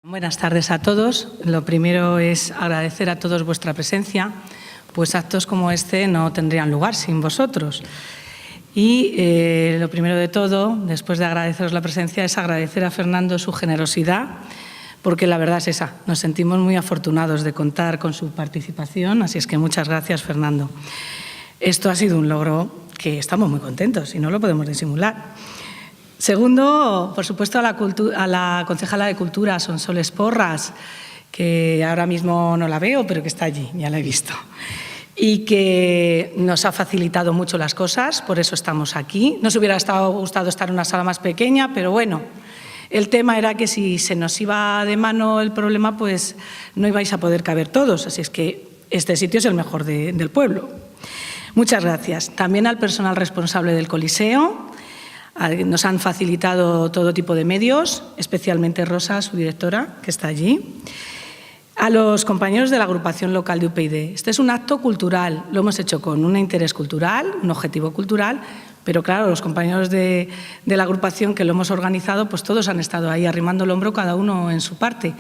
Buenas tardes a todos. Lo primero es agradecer a todos vuestra presencia, pues actos como este no tendrían lugar sin vosotros. Y lo primero de todo, después de agradeceros la presencia, es agradecer a Fernando su generosidad, porque la verdad es esa, nos sentimos muy afortunados de contar con su participación, así es que muchas gracias, Fernando. Esto ha sido un logro que estamos muy contentos y no lo podemos disimular. Segundo, por supuesto, a la concejala de Cultura, Sonsoles Porras, que ahora mismo no la veo, pero que está allí, ya la he visto, y que nos ha facilitado mucho las cosas, por eso estamos aquí. Nos hubiera gustado estar en una sala más pequeña, pero bueno, el tema era que si se nos iba de mano el problema, pues no ibais a poder caber todos, así es que este sitio es el mejor del pueblo. Muchas gracias. También al personal responsable del Coliseo. Nos han facilitado todo tipo de medios, especialmente Rosa, su directora, que está allí. A los compañeros de la agrupación local de UPyD. Este es un acto cultural, lo hemos hecho con un interés cultural, un objetivo cultural, pero claro, los compañeros de la agrupación que lo hemos organizado, pues todos han estado ahí arrimando el hombro, cada uno en su parte.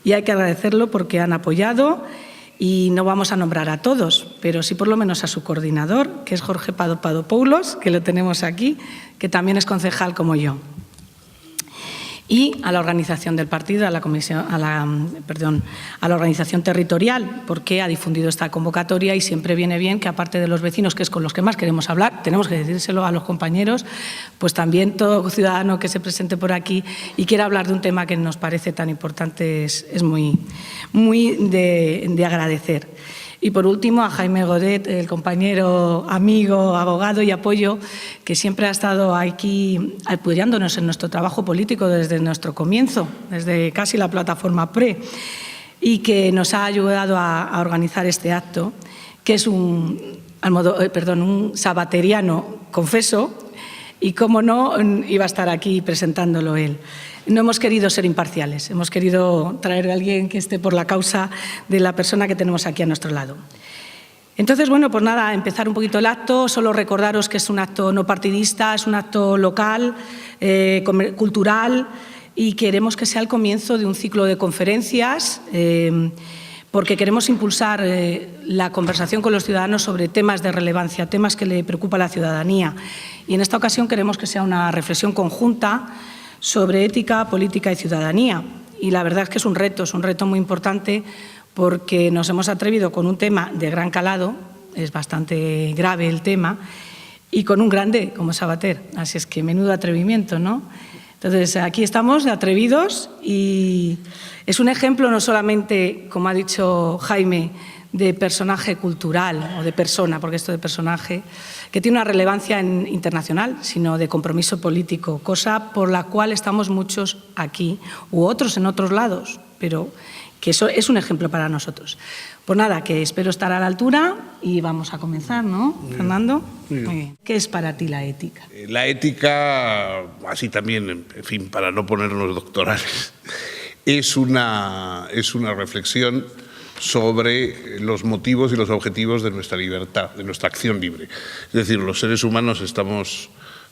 Y hay que agradecerlo porque han apoyado. Y no vamos a nombrar a todos, pero sí por lo menos a su coordinador, que es Jorge Papadopoulos, que lo tenemos aquí, que también es concejal como yo. Y a la organización del partido, a la organización territorial, porque ha difundido esta convocatoria y siempre viene bien que, aparte de los vecinos, que es con los que más queremos hablar, tenemos que decírselo a los compañeros, pues también todo ciudadano que se presente por aquí y quiera hablar de un tema que nos parece tan importante es muy de agradecer. Y por último, a Jaime Godet, el compañero, amigo, abogado y apoyo, que siempre ha estado aquí apoyándonos en nuestro trabajo político desde nuestro comienzo, desde casi la plataforma PRE, y que nos ha ayudado a organizar este acto, que es un sabateriano confeso, y cómo no iba a estar aquí presentándolo él. No hemos querido ser imparciales, hemos querido traer a alguien que esté por la causa de la persona que tenemos aquí a nuestro lado. Entonces, bueno, pues nada, empezar un poquito el acto, solo recordaros que es un acto no partidista, es un acto local, cultural, y queremos que sea el comienzo de un ciclo de conferencias, porque queremos impulsar la conversación con los ciudadanos sobre temas de relevancia, temas que le preocupa a la ciudadanía. Y en esta ocasión queremos que sea una reflexión conjunta sobre ética, política y ciudadanía. Y la verdad es que es un reto muy importante, porque nos hemos atrevido con un tema de gran calado, es bastante grave el tema, y con un grande como Savater. Así es que menudo atrevimiento, ¿no? Entonces, aquí estamos atrevidos y es un ejemplo no solamente, como ha dicho Jaime, de personaje cultural o de persona, porque esto de personaje, que tiene una relevancia internacional, sino de compromiso político, cosa por la cual estamos muchos aquí u otros en otros lados, pero que eso es un ejemplo para nosotros. Pues nada, que espero estar a la altura y vamos a comenzar, ¿no, Fernando? Muy bien. ¿Qué es para ti la ética? La ética, así también, en fin, para no ponernos doctorales, es una reflexión sobre los motivos y los objetivos de nuestra libertad, de nuestra acción libre. Es decir, los seres humanos estamos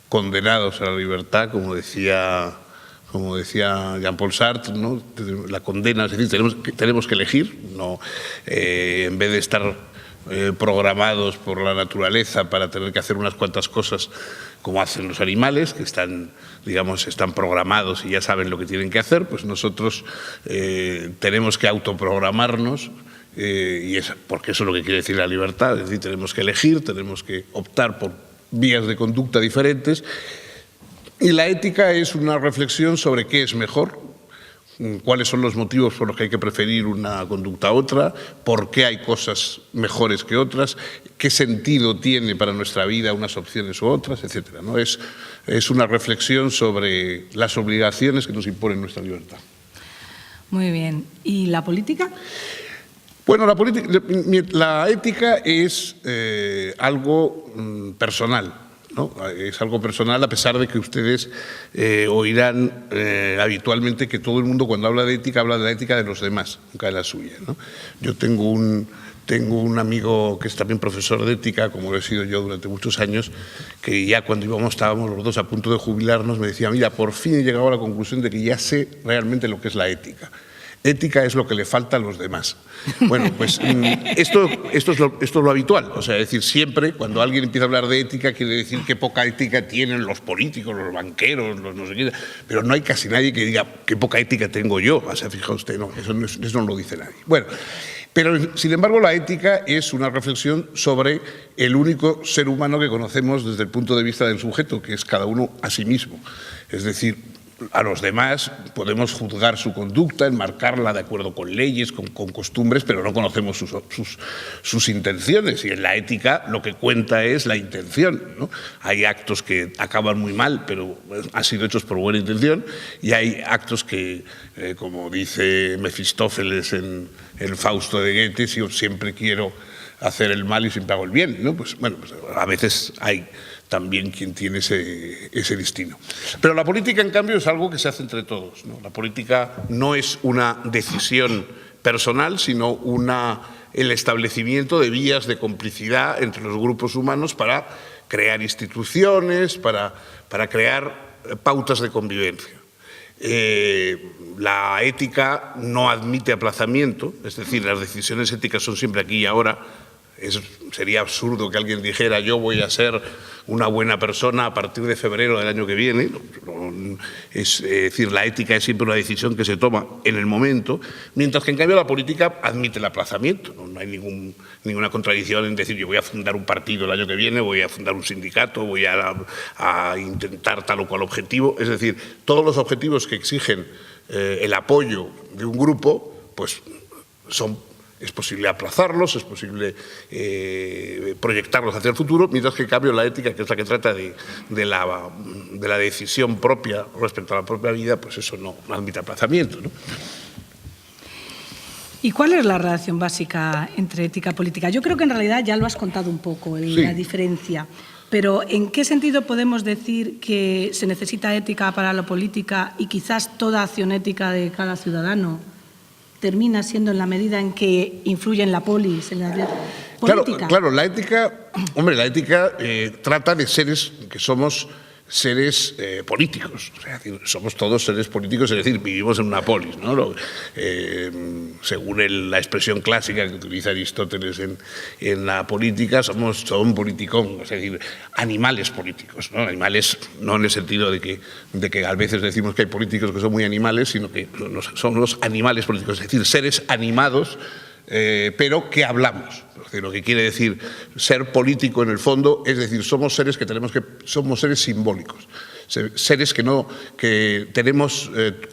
condenados a la libertad, como decía Jean-Paul Sartre, ¿no? La condena, es decir, tenemos que elegir, no, en vez de estar programados por la naturaleza para tener que hacer unas cuantas cosas como hacen los animales, que están programados y ya saben lo que tienen que hacer, pues nosotros tenemos que autoprogramarnos, y porque eso es lo que quiere decir la libertad, es decir, tenemos que elegir, tenemos que optar por vías de conducta diferentes, y la ética es una reflexión sobre qué es mejor, cuáles son los motivos por los que hay que preferir una conducta a otra, por qué hay cosas mejores que otras, qué sentido tiene para nuestra vida unas opciones u otras, etcétera, ¿no? Es una reflexión sobre las obligaciones que nos imponen nuestra libertad. Muy bien. ¿Y la política? Bueno, la ética es algo personal, ¿no? Es algo personal, a pesar de que ustedes oirán habitualmente que todo el mundo, cuando habla de ética, habla de la ética de los demás, nunca de la suya, ¿no? Yo tengo un amigo que es también profesor de ética, como lo he sido yo durante muchos años, que ya cuando estábamos los dos a punto de jubilarnos, me decía: mira, por fin he llegado a la conclusión de que ya sé realmente lo que es la ética. Ética es lo que le falta a los demás. Bueno, pues esto es lo habitual. O sea, es decir, siempre cuando alguien empieza a hablar de ética quiere decir que poca ética tienen los políticos, los banqueros, los no sé qué. Pero no hay casi nadie que diga qué poca ética tengo yo. O sea, fija usted, no, eso no lo dice nadie. Bueno, pero sin embargo la ética es una reflexión sobre el único ser humano que conocemos desde el punto de vista del sujeto, que es cada uno a sí mismo. Es decir, a los demás podemos juzgar su conducta, enmarcarla de acuerdo con leyes, con costumbres, pero no conocemos sus intenciones. Y en la ética lo que cuenta es la intención, ¿no? Hay actos que acaban muy mal, pero han sido hechos por buena intención, y hay actos que, como dice Mefistófeles en el Fausto de Goethe, si yo siempre quiero hacer el mal y siempre hago el bien, ¿no? Pues bueno, pues a veces hay también quien tiene ese destino. Pero la política, en cambio, es algo que se hace entre todos, ¿no? La política no es una decisión personal, sino el establecimiento de vías de complicidad entre los grupos humanos para crear instituciones, para crear pautas de convivencia. La ética no admite aplazamiento, es decir, las decisiones éticas son siempre aquí y ahora. Sería absurdo que alguien dijera yo voy a ser una buena persona a partir de febrero del año que viene. Es decir, la ética es siempre una decisión que se toma en el momento, mientras que en cambio la política admite el aplazamiento. No hay ninguna contradicción en decir yo voy a fundar un partido el año que viene, voy a fundar un sindicato, voy a intentar tal o cual objetivo. Es decir, todos los objetivos que exigen el apoyo de un grupo, pues es posible aplazarlos, es posible proyectarlos hacia el futuro, mientras que en cambio la ética, que es la que trata de la decisión propia respecto a la propia vida, pues eso no admite aplazamiento, ¿no? ¿Y cuál es la relación básica entre ética y política? Yo creo que en realidad ya lo has contado un poco, la diferencia. Pero ¿en qué sentido podemos decir que se necesita ética para la política y quizás toda acción ética de cada ciudadano termina siendo en la medida en que influye en la polis, en la política? Claro, la ética, la ética trata de seres que somos seres políticos, o sea, somos todos seres políticos, es decir, vivimos en una polis, ¿no? Según la expresión clásica que utiliza Aristóteles en la política, somos un politicón, es decir, animales políticos, ¿no? Animales no en el sentido de que a veces decimos que hay políticos que son muy animales, sino que somos animales políticos, es decir, seres animados, pero que hablamos. Lo que quiere decir ser político en el fondo es decir, somos seres somos seres simbólicos, seres que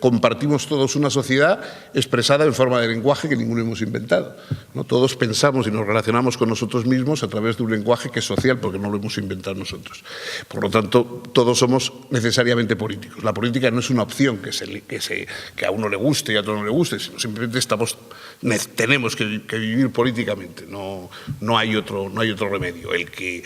compartimos todos una sociedad expresada en forma de lenguaje que ninguno hemos inventado, ¿no? Todos pensamos y nos relacionamos con nosotros mismos a través de un lenguaje que es social porque no lo hemos inventado nosotros. Por lo tanto, todos somos necesariamente políticos. La política no es una opción que a uno le guste y a otro no le guste, sino simplemente tenemos que vivir políticamente, no hay otro remedio. El que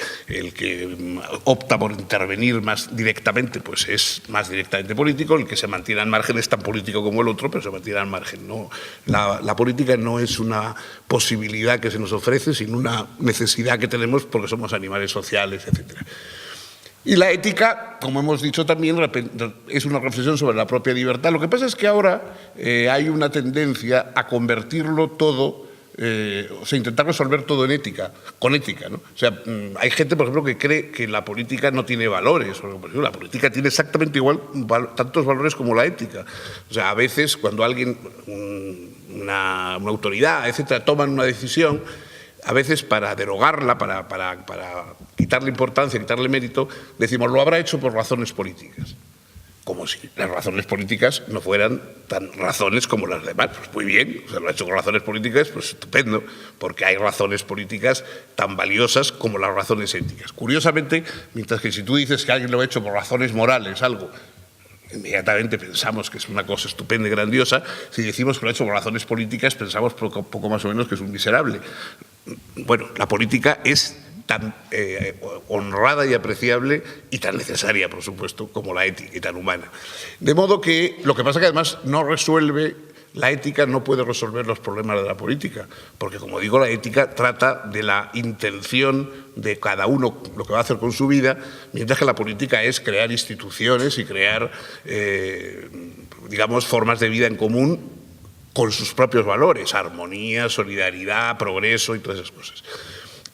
opta por intervenir más directamente, pues es más directamente político. El que se mantiene al margen es tan político como el otro, pero se mantiene al margen. ¿No? La política no es una posibilidad que se nos ofrece, sino una necesidad que tenemos porque somos animales sociales, etc. Y la ética, como hemos dicho también, es una reflexión sobre la propia libertad. Lo que pasa es que ahora hay una tendencia a convertirlo todo, o sea, intentar resolver todo con ética, ¿no? O sea, hay gente, por ejemplo, que cree que la política no tiene valores. Por ejemplo, la política tiene exactamente igual tantos valores como la ética. O sea, a veces cuando alguien, una autoridad, etcétera, toman una decisión, a veces para derogarla, para quitarle importancia, quitarle mérito, decimos, lo habrá hecho por razones políticas. Como si las razones políticas no fueran tan razones como las demás. Pues muy bien, o sea, lo ha hecho con razones políticas, pues estupendo, porque hay razones políticas tan valiosas como las razones éticas. Curiosamente, mientras que si tú dices que alguien lo ha hecho por razones morales, algo, inmediatamente pensamos que es una cosa estupenda y grandiosa. Si decimos que lo ha hecho por razones políticas, pensamos poco más o menos que es un miserable. Bueno, la política es tan honrada y apreciable y tan necesaria, por supuesto, como la ética, y tan humana. De modo que lo que pasa es que además la ética no puede resolver los problemas de la política, porque, como digo, la ética trata de la intención de cada uno, lo que va a hacer con su vida, mientras que la política es crear instituciones y crear, digamos, formas de vida en común con sus propios valores, armonía, solidaridad, progreso y todas esas cosas.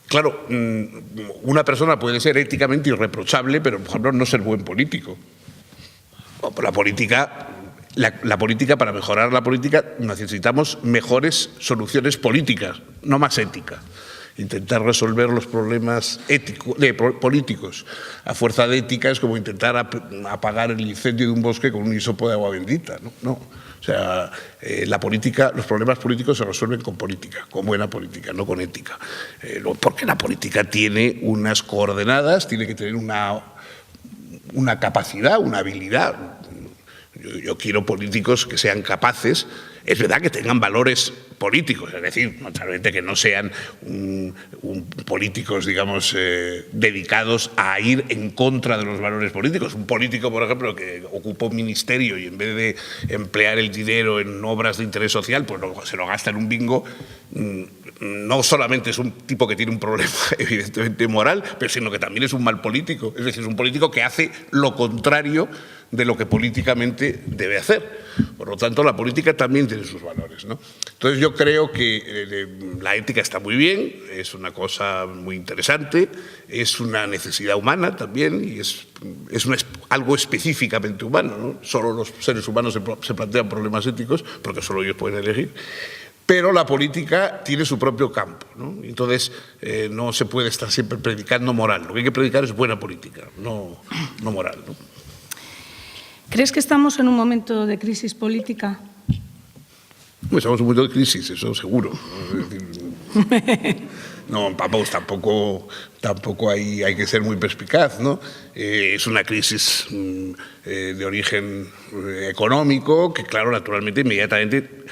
Claro, una persona puede ser éticamente irreprochable, pero por ejemplo no ser buen político. La política, para mejorar la política, necesitamos mejores soluciones políticas, no más ética. Intentar resolver los problemas políticos a fuerza de ética es como intentar apagar el incendio de un bosque con un hisopo de agua bendita. No. O sea, los problemas políticos se resuelven con política, con buena política, no con ética. Porque la política tiene unas coordenadas, tiene que tener una capacidad, una habilidad. Yo quiero políticos que sean capaces, es verdad que tengan valores políticos, es decir, naturalmente que no sean políticos, digamos, dedicados a ir en contra de los valores políticos. Un político, por ejemplo, que ocupa un ministerio y en vez de emplear el dinero en obras de interés social, pues se lo gasta en un bingo. No solamente es un tipo que tiene un problema evidentemente moral, pero sino que también es un mal político. Es decir, es un político que hace lo contrario de lo que políticamente debe hacer. Por lo tanto, la política también tiene sus valores, ¿no? Entonces, yo creo que la ética está muy bien, es una cosa muy interesante, es una necesidad humana también y es algo específicamente humano, ¿no? Solo los seres humanos se plantean problemas éticos porque solo ellos pueden elegir. Pero la política tiene su propio campo, ¿no? Entonces, no se puede estar siempre predicando moral. Lo que hay que predicar es buena política, no moral, ¿no? ¿Crees que estamos en un momento de crisis política? Pues estamos en un momento de crisis, eso seguro. No, vamos, tampoco hay que ser muy perspicaz, ¿no? Es una crisis de origen económico que, claro, naturalmente, inmediatamente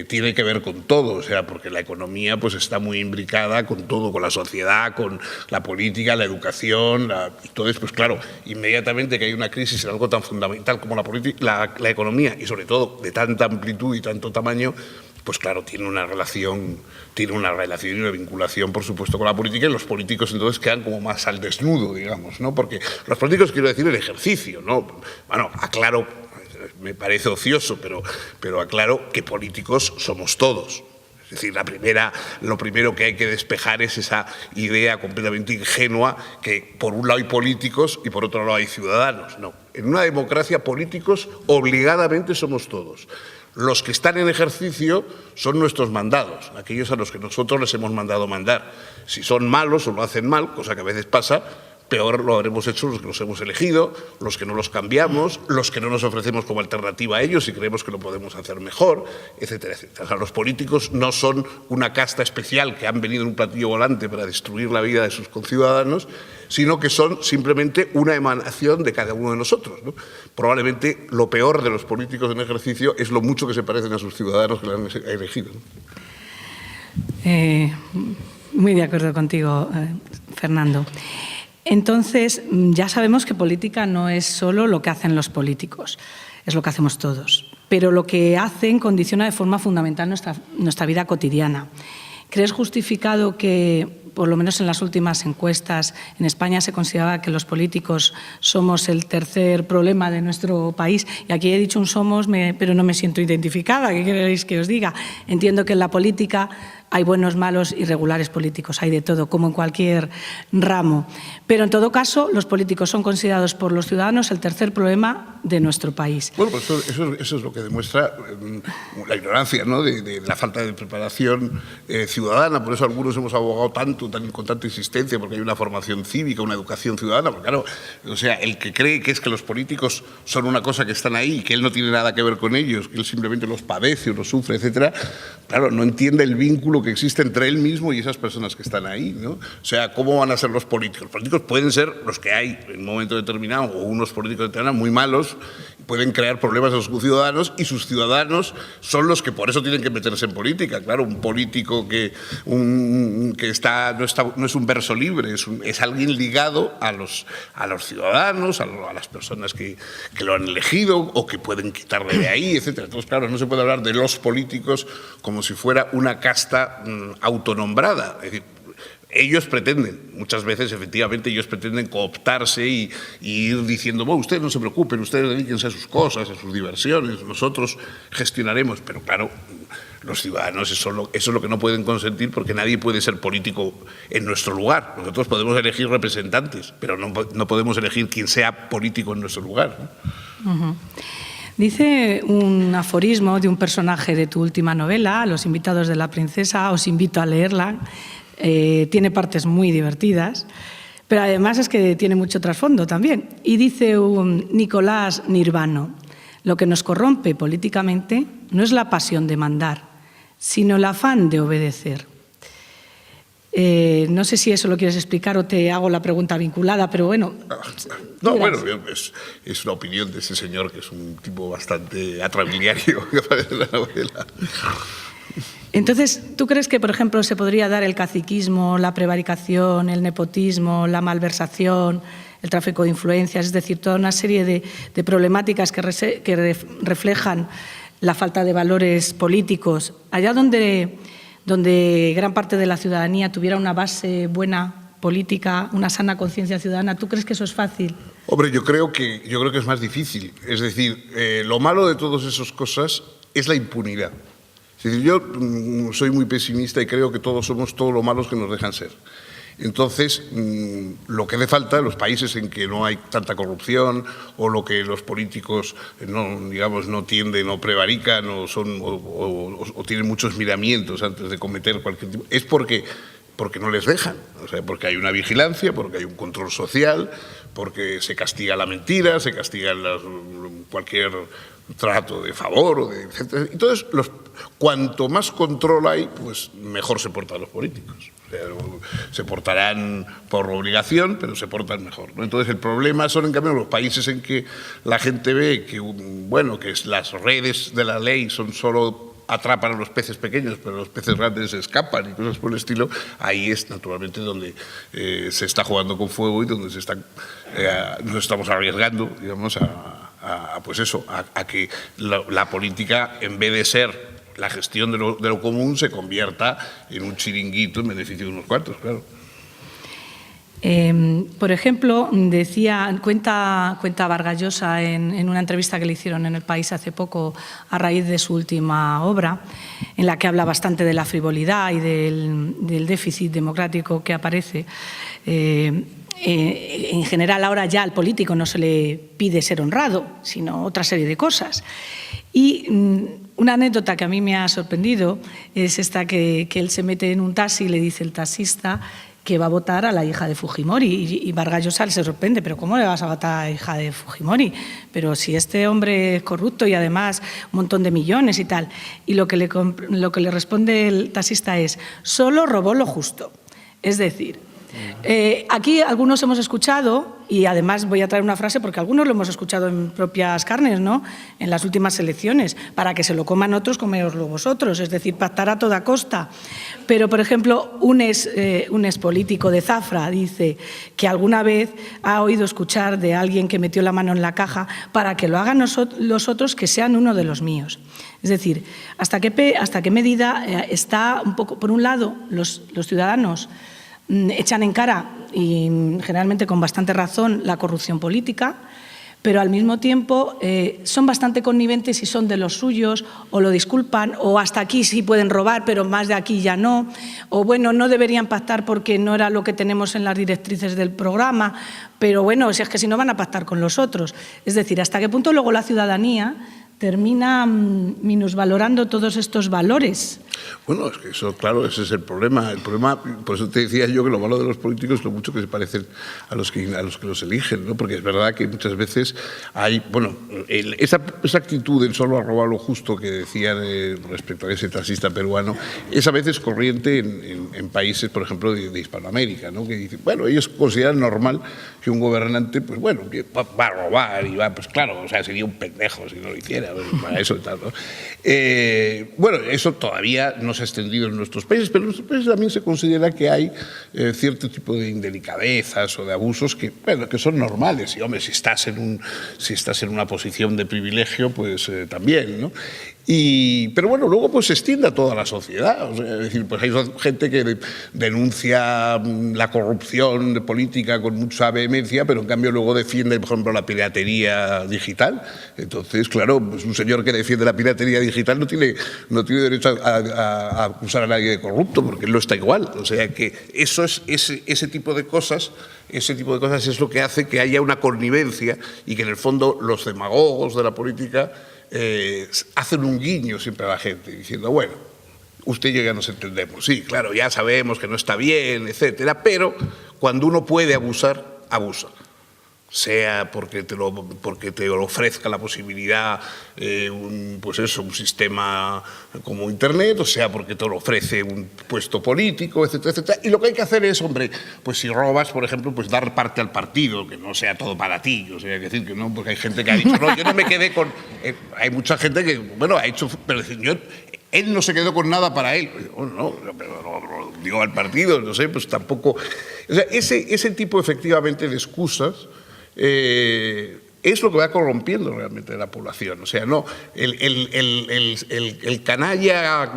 tiene que ver con todo, o sea, porque la economía pues está muy imbricada con todo, con la sociedad, con la política, la educación, entonces, pues claro, inmediatamente que hay una crisis en algo tan fundamental como la economía y sobre todo de tanta amplitud y tanto tamaño, pues claro, tiene una relación y una vinculación, por supuesto, con la política, y los políticos entonces quedan como más al desnudo, digamos, ¿no? Porque los políticos, quiero decir, el ejercicio, ¿no? Bueno, aclaro, me parece ocioso, pero aclaro que políticos somos todos. Es decir, lo primero que hay que despejar es esa idea completamente ingenua que por un lado hay políticos y por otro lado hay ciudadanos. No, en una democracia políticos obligadamente somos todos. Los que están en ejercicio son nuestros mandados, aquellos a los que nosotros les hemos mandado mandar. Si son malos o lo hacen mal, cosa que a veces pasa, peor lo habremos hecho los que los hemos elegido, los que no los cambiamos, los que no nos ofrecemos como alternativa a ellos y creemos que lo podemos hacer mejor, etcétera, etcétera. O sea, los políticos no son una casta especial que han venido en un platillo volante para destruir la vida de sus conciudadanos, sino que son simplemente una emanación de cada uno de nosotros, ¿no? Probablemente lo peor de los políticos en ejercicio es lo mucho que se parecen a sus ciudadanos que los han elegido, ¿no? Muy de acuerdo contigo, Fernando. Entonces, ya sabemos que política no es solo lo que hacen los políticos, es lo que hacemos todos, pero lo que hacen condiciona de forma fundamental nuestra vida cotidiana. ¿Crees justificado que, por lo menos en las últimas encuestas, en España se consideraba que los políticos somos el tercer problema de nuestro país? Y aquí he dicho un somos, pero no me siento identificada. ¿Qué queréis que os diga? Entiendo que en la política hay buenos, malos y regulares políticos, hay de todo, como en cualquier ramo. Pero en todo caso, los políticos son considerados por los ciudadanos el tercer problema de nuestro país. Bueno, pues eso es lo que demuestra la ignorancia, ¿no? de la falta de preparación ciudadana. Por eso algunos hemos abogado con tanta insistencia, porque hay una formación cívica, una educación ciudadana. Porque claro, o sea, el que cree que es que los políticos son una cosa que están ahí, que él no tiene nada que ver con ellos, que él simplemente los padece o los sufre, etcétera, claro, no entiende el vínculo que existe entre él mismo y esas personas que están ahí, ¿no? O sea, ¿cómo van a ser los políticos? Los políticos pueden ser los que hay en un momento determinado, o unos políticos determinados muy malos, pueden crear problemas a sus ciudadanos, y sus ciudadanos son los que por eso tienen que meterse en política. Claro, un político que no es un verso libre, es alguien ligado a los ciudadanos, a las personas que lo han elegido o que pueden quitarle de ahí, etcétera. Entonces, claro, no se puede hablar de los políticos como si fuera una casta autonombrada. Es decir, ellos pretenden, muchas veces efectivamente ellos pretenden cooptarse y ir diciendo, bueno, ustedes no se preocupen, ustedes dedíquense a sus cosas, a sus diversiones, nosotros gestionaremos, pero claro, los ciudadanos eso es lo que no pueden consentir, porque nadie puede ser político en nuestro lugar. Nosotros podemos elegir representantes, pero no podemos elegir quien sea político en nuestro lugar, ¿no? Dice un aforismo de un personaje de tu última novela, Los invitados de la princesa, os invito a leerla, tiene partes muy divertidas, pero además es que tiene mucho trasfondo también. Y dice un Nicolás Nirvano, lo que nos corrompe políticamente no es la pasión de mandar, sino el afán de obedecer. No sé si eso lo quieres explicar o te hago la pregunta vinculada, pero bueno. No, bueno, es una opinión de ese señor, que es un tipo bastante atrabiliario que aparece en la novela. Entonces, ¿tú crees que, por ejemplo, se podría dar el caciquismo, la prevaricación, el nepotismo, la malversación, el tráfico de influencias, es decir, toda una serie de problemáticas que reflejan la falta de valores políticos, allá donde gran parte de la ciudadanía tuviera una base buena política, una sana conciencia ciudadana? ¿Tú crees que eso es fácil? Hombre, yo creo que es más difícil. Es decir, lo malo de todas esas cosas es la impunidad. Es decir, yo soy muy pesimista y creo que todos somos todo lo malos que nos dejan ser. Entonces, lo que hace falta en los países en que no hay tanta corrupción, o lo que los políticos no tienden o prevarican o tienen muchos miramientos antes de cometer cualquier tipo, es porque no les dejan, o sea, porque hay una vigilancia, porque hay un control social, porque se castiga la mentira, se castiga cualquier trato de favor, etc. Entonces, cuanto más control hay, pues mejor se portan los políticos. O sea, se portarán por obligación, pero se portan mejor, ¿no? Entonces, el problema son, en cambio, los países en que la gente ve que las redes de la ley son solo atrapan a los peces pequeños, pero los peces grandes escapan y cosas por el estilo. Ahí es naturalmente donde se está jugando con fuego y donde nos estamos arriesgando, digamos, a que la política, en vez de ser la gestión de lo común, se convierta en un chiringuito en beneficio de unos cuantos, claro. Por ejemplo, cuenta Vargas Llosa en una entrevista que le hicieron en El País hace poco a raíz de su última obra, en la que habla bastante de la frivolidad y del déficit democrático que aparece. En general, ahora ya al político no se le pide ser honrado, sino otra serie de cosas. Y una anécdota que a mí me ha sorprendido es esta, que él se mete en un taxi y le dice el taxista que va a votar a la hija de Fujimori, y Vargas Llosa se sorprende, pero ¿cómo le vas a votar a la hija de Fujimori? Pero si este hombre es corrupto y además un montón de millones y tal. Y lo que le responde el taxista es: solo robó lo justo. Es decir, aquí algunos hemos escuchado, y además voy a traer una frase porque algunos lo hemos escuchado en propias carnes, ¿no?, en las últimas elecciones: para que se lo coman otros, comeoslo vosotros, es decir, pactar a toda costa. Pero, por ejemplo, un expolítico de Zafra dice que alguna vez ha oído escuchar de alguien que metió la mano en la caja: para que lo hagan los otros, que sean uno de los míos. Es decir, ¿hasta qué medida está un poco, por un lado, los ciudadanos echan en cara, y generalmente con bastante razón, la corrupción política, pero al mismo tiempo son bastante conniventes y son de los suyos, o lo disculpan, o hasta aquí sí pueden robar, pero más de aquí ya no, o bueno, no deberían pactar porque no era lo que tenemos en las directrices del programa, pero bueno, si es que si no van a pactar con los otros. Es decir, ¿hasta qué punto luego la ciudadanía termina minusvalorando todos estos valores? Bueno, es que eso, claro, ese es el problema. El problema, por eso te decía yo que lo malo de los políticos es lo mucho que se parecen a los que los eligen, ¿no? Porque es verdad que muchas veces hay, esa actitud en solo robar lo justo que decían respecto a ese taxista peruano, es a veces corriente en países, por ejemplo, de Hispanoamérica, ¿no? Que dicen, bueno, ellos consideran normal que un gobernante, pues bueno, que va a robar y va, pues claro, o sea, sería un pendejo si no lo hiciera, para eso y tal, ¿no? Bueno, eso todavía no se ha extendido en nuestros países, pero en nuestros países también se considera que hay cierto tipo de indelicadezas o de abusos que son normales. Y, hombre, si estás en una posición de privilegio, pues también, ¿no? Pero bueno, luego pues se extiende a toda la sociedad. O sea, es decir, pues hay gente que denuncia la corrupción política con mucha vehemencia, pero en cambio luego defiende, por ejemplo, la piratería digital. Entonces, claro, pues un señor que defiende la piratería digital no tiene derecho a acusar a nadie de corrupto, porque él no está igual. O sea que ese tipo de cosas es lo que hace que haya una connivencia y que en el fondo los demagogos de la política hacen un guiño siempre a la gente, diciendo, bueno, usted y yo ya nos entendemos, sí, claro, ya sabemos que no está bien, etcétera, pero cuando uno puede abusar, abusa. Sea porque te lo ofrezca la posibilidad un sistema como Internet, o sea porque te lo ofrece un puesto político, etcétera, etcétera. Y lo que hay que hacer es, hombre, pues si robas, por ejemplo, pues dar parte al partido, que no sea todo para ti. O sea, hay que decir que no, porque hay gente que ha dicho, no, yo no me quedé con... hay mucha gente que, bueno, ha hecho... Pero él no se quedó con nada para él. No, pero digo al partido, no sé, pues tampoco... O sea, ese tipo efectivamente de excusas es lo que va corrompiendo realmente la población. O sea, no el canalla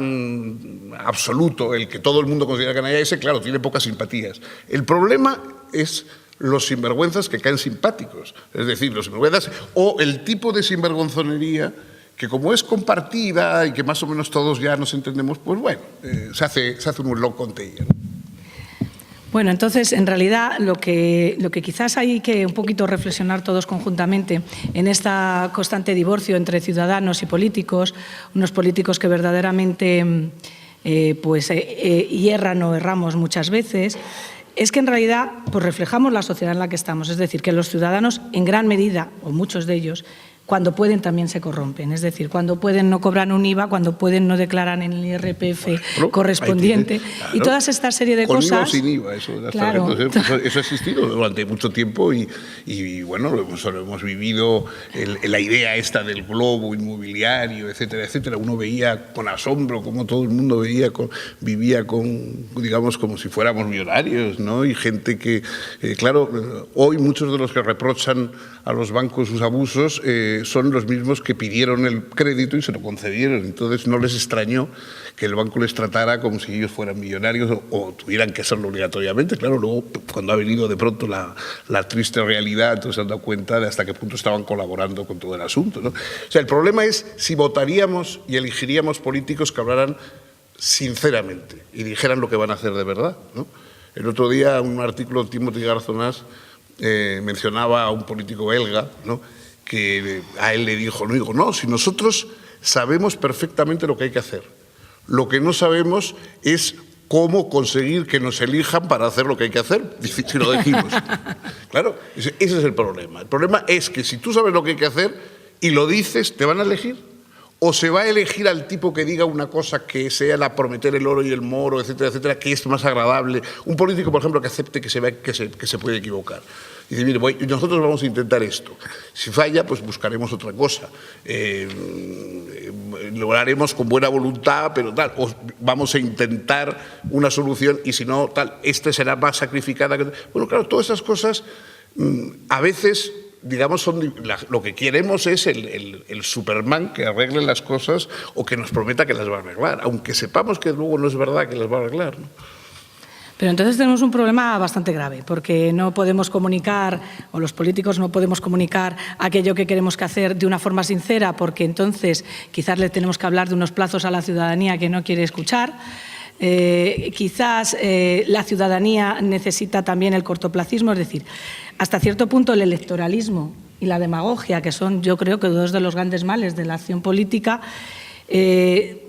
absoluto, el que todo el mundo considera canalla, ese, claro, tiene pocas simpatías. El problema es los sinvergüenzas que caen simpáticos. Es decir, los sinvergüenzas o el tipo de sinvergonzonería que, como es compartida y que más o menos todos ya nos entendemos, pues bueno, se hace un loco con ella, ¿no? Bueno, entonces, en realidad, lo que quizás hay que un poquito reflexionar todos conjuntamente en este constante divorcio entre ciudadanos y políticos, unos políticos que verdaderamente hierran o erramos muchas veces, es que en realidad pues reflejamos la sociedad en la que estamos. Es decir, que los ciudadanos, en gran medida, o muchos de ellos, cuando pueden también se corrompen. Es decir, cuando pueden no cobran un IVA, cuando pueden no declaran en el IRPF correspondiente. Claro. Y toda esta serie de cosas... Con IVA o sin IVA, eso de las tarjetas, eso ha existido durante mucho tiempo y bueno, lo hemos vivido, la idea esta del globo inmobiliario, etcétera, etcétera. Uno veía con asombro cómo todo el mundo vivía digamos, como si fuéramos millonarios, ¿no? Y gente que, claro, hoy muchos de los que reprochan a los bancos sus abusos son los mismos que pidieron el crédito y se lo concedieron. Entonces no les extrañó que el banco les tratara como si ellos fueran millonarios o tuvieran que hacerlo obligatoriamente. Claro, luego cuando ha venido de pronto la triste realidad, entonces se han dado cuenta de hasta qué punto estaban colaborando con todo el asunto, ¿no? O sea, el problema es si votaríamos y elegiríamos políticos que hablaran sinceramente y dijeran lo que van a hacer de verdad, ¿no? El otro día un artículo de Timothy Garzonas mencionaba a un político belga, ¿no?, que a él le dijo, no, si nosotros sabemos perfectamente lo que hay que hacer, lo que no sabemos es cómo conseguir que nos elijan para hacer lo que hay que hacer, si lo decimos. Claro, ese es el problema. El problema es que si tú sabes lo que hay que hacer y lo dices, ¿te van a elegir? ¿O se va a elegir al tipo que diga una cosa que sea la prometer el oro y el moro, etcétera, etcétera, que es más agradable? Un político, por ejemplo, que acepte que se puede equivocar. Dice, mire, nosotros vamos a intentar esto. Si falla, pues buscaremos otra cosa. Lo haremos con buena voluntad, pero tal. O vamos a intentar una solución y si no, tal, será más sacrificada. Bueno, claro, todas esas cosas a veces... digamos, lo que queremos es el Superman que arregle las cosas o que nos prometa que las va a arreglar, aunque sepamos que luego no es verdad que las va a arreglar, ¿no? Pero entonces tenemos un problema bastante grave, porque no podemos comunicar, o los políticos no podemos comunicar aquello que queremos que hacer de una forma sincera, porque entonces quizás le tenemos que hablar de unos plazos a la ciudadanía que no quiere escuchar. Quizás la ciudadanía necesita también el cortoplacismo, es decir, hasta cierto punto el electoralismo y la demagogia, que son, yo creo, que dos de los grandes males de la acción política,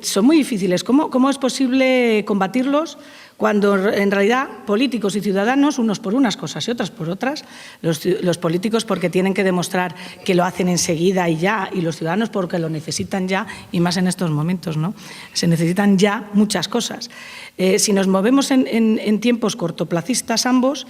son muy difíciles. ¿Cómo es posible combatirlos cuando en realidad políticos y ciudadanos, unos por unas cosas y otras por otras, los políticos porque tienen que demostrar que lo hacen enseguida y ya, y los ciudadanos porque lo necesitan ya, y más en estos momentos, ¿no? Se necesitan ya muchas cosas. Si nos movemos en tiempos cortoplacistas ambos,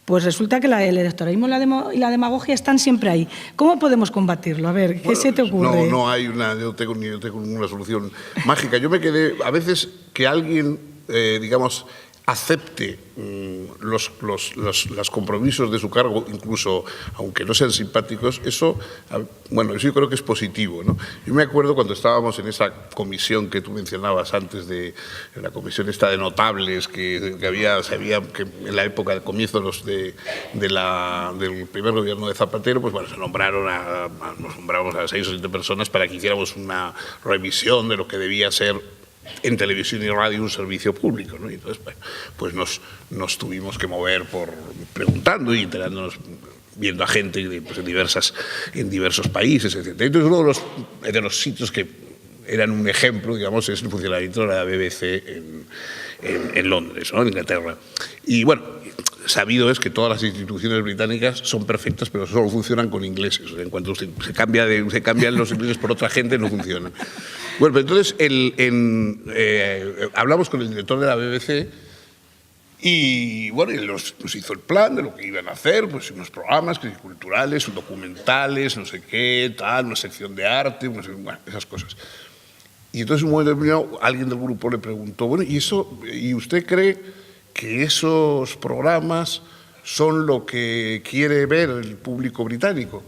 pues resulta que el electoralismo y la demagogia están siempre ahí. ¿Cómo podemos combatirlo? A ver, ¿qué se te ocurre? No hay yo tengo ninguna solución mágica. Yo me quedé, a veces que alguien, digamos, acepte los compromisos de su cargo, incluso aunque no sean simpáticos, eso, bueno, eso yo creo que es positivo, ¿no? Yo me acuerdo cuando estábamos en esa comisión que tú mencionabas antes, de la comisión esta de notables, que en la época del comienzo del primer gobierno de Zapatero, pues bueno, nos nombramos a 6 o 7 personas para que hiciéramos una revisión de lo que debía ser en televisión y radio un servicio público, ¿no? Y entonces, bueno, pues nos tuvimos que mover preguntando y enterándonos, viendo a gente pues, en diversos países, etc. Entonces, uno de los sitios que eran un ejemplo, digamos, es el funcionamiento de la BBC en Londres, ¿no? En Inglaterra. Y bueno, sabido es que todas las instituciones británicas son perfectas, pero solo funcionan con ingleses. O sea, en cuanto se cambian los ingleses por otra gente, no funcionan. Bueno, pero entonces hablamos con el director de la BBC y bueno, él nos hizo el plan de lo que iban a hacer, pues unos programas culturales, documentales, no sé qué, tal, una sección de arte, bueno, esas cosas. Y entonces en un momento determinado alguien del grupo le preguntó, bueno, ¿y usted cree que esos programas son lo que quiere ver el público británico?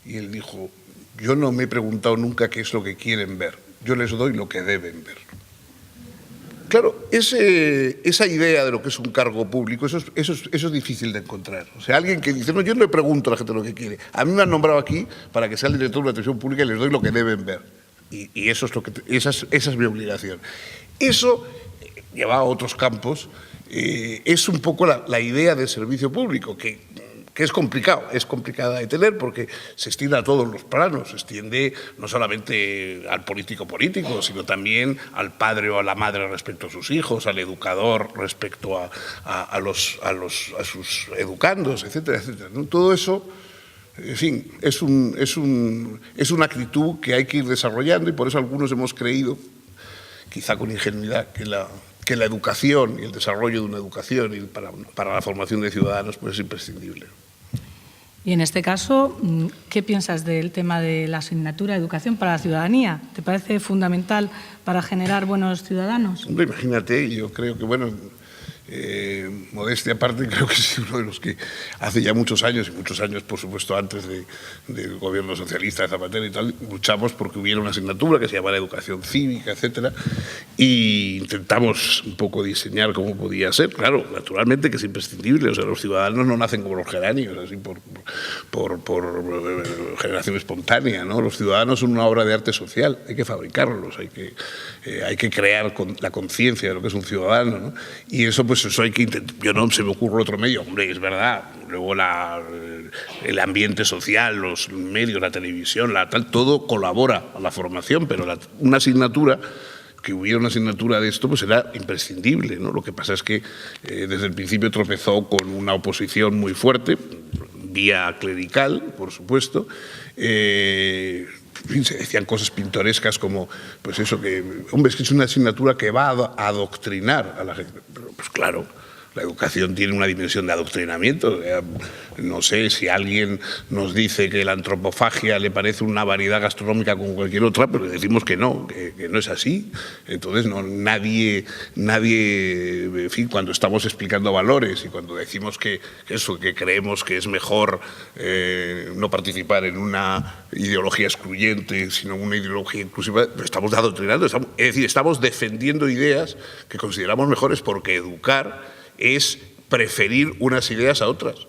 Y él dijo, yo no me he preguntado nunca qué es lo que quieren ver, yo les doy lo que deben ver. Claro, esa idea de lo que es un cargo público, eso es difícil de encontrar. O sea, alguien que dice, no, yo no le pregunto a la gente lo que quiere. A mí me han nombrado aquí para que sea el director de una televisión pública y les doy lo que deben ver. Y eso es esa es mi obligación. Eso, llevado a otros campos, es un poco la idea del servicio público, que es complicada de tener porque se extiende a todos los planos, se extiende no solamente al político, sino también al padre o a la madre respecto a sus hijos, al educador respecto a sus educandos, etcétera, etcétera, ¿no? Todo eso, en fin, es una actitud que hay que ir desarrollando y por eso algunos hemos creído, quizá con ingenuidad, que la educación y el desarrollo de una educación y para la formación de ciudadanos pues es imprescindible. Y en este caso, ¿qué piensas del tema de la asignatura de educación para la ciudadanía? ¿Te parece fundamental para generar buenos ciudadanos? Hombre, imagínate, yo creo que, bueno, modestia aparte, creo que es uno de los que hace ya muchos años, por supuesto antes del gobierno socialista de Zapatero y tal, luchamos porque hubiera una asignatura que se llamara educación cívica, etcétera, y intentamos un poco diseñar cómo podía ser. Claro, naturalmente que es imprescindible, o sea, los ciudadanos no nacen como los geranios, así por generación espontánea, ¿no? Los ciudadanos son una obra de arte social, hay que fabricarlos, hay que crear la conciencia de lo que es un ciudadano, ¿no? Y eso, pues eso hay que intentar. Yo no se me ocurre otro medio, hombre, es verdad. Luego el ambiente social, los medios, la televisión, todo colabora a la formación, pero una asignatura, que hubiera una asignatura de esto, pues era imprescindible, ¿no? Lo que pasa es que desde el principio tropezó con una oposición muy fuerte, vía clerical, por supuesto. Se decían cosas pintorescas como, pues eso, hombre, es que es una asignatura que va a adoctrinar a la gente. Pero, pues claro, la educación tiene una dimensión de adoctrinamiento. No sé si alguien nos dice que la antropofagia le parece una variedad gastronómica como cualquier otra, pero decimos que no es así. Entonces, nadie, en fin, cuando estamos explicando valores y cuando decimos que creemos que es mejor no participar en una ideología excluyente, sino una ideología inclusiva, pues estamos adoctrinando, es decir, estamos defendiendo ideas que consideramos mejores porque educar es preferir unas ideas a otras.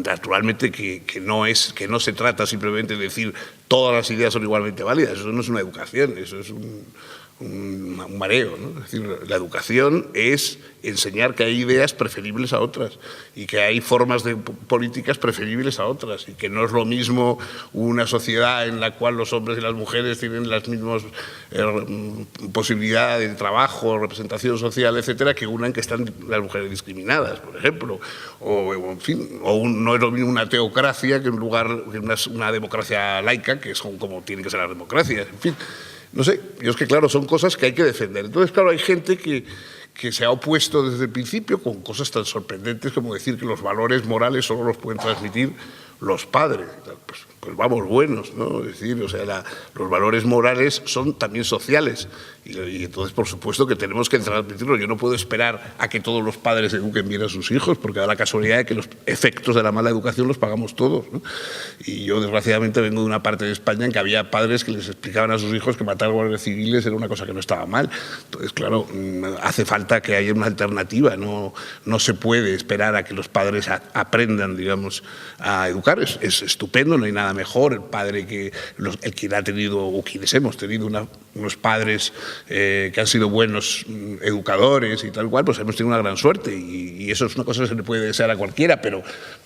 Naturalmente que no se trata simplemente de decir todas las ideas son igualmente válidas, eso no es una educación, eso es un mareo, ¿no? Es decir, la educación es enseñar que hay ideas preferibles a otras y que hay formas de políticas preferibles a otras y que no es lo mismo una sociedad en la cual los hombres y las mujeres tienen las mismas posibilidades de trabajo, representación social, etcétera, que una en que están las mujeres discriminadas, por ejemplo, en fin, no es lo mismo una teocracia que una democracia laica, que son como tienen que ser las democracias, en fin. No sé, es que claro, son cosas que hay que defender. Entonces, claro, hay gente que se ha opuesto desde el principio con cosas tan sorprendentes como decir que los valores morales solo los pueden transmitir los padres. Pues pues vamos, buenos, ¿no? Es decir, o sea, los valores morales son también sociales y entonces, por supuesto, que tenemos que transmitirlo. Yo no puedo esperar a que todos los padres eduquen bien a sus hijos, porque da la casualidad de que los efectos de la mala educación los pagamos todos, ¿no? Y yo, desgraciadamente, vengo de una parte de España en que había padres que les explicaban a sus hijos que matar guardias civiles era una cosa que no estaba mal. Entonces, claro, hace falta que haya una alternativa. No se puede esperar a que los padres aprendan, digamos, a educar. Es estupendo, no hay nada mejor. El padre el quien ha tenido, o quienes hemos tenido unos padres que han sido buenos educadores y tal cual, pues hemos tenido una gran suerte y eso es una cosa que se le puede desear a cualquiera, pero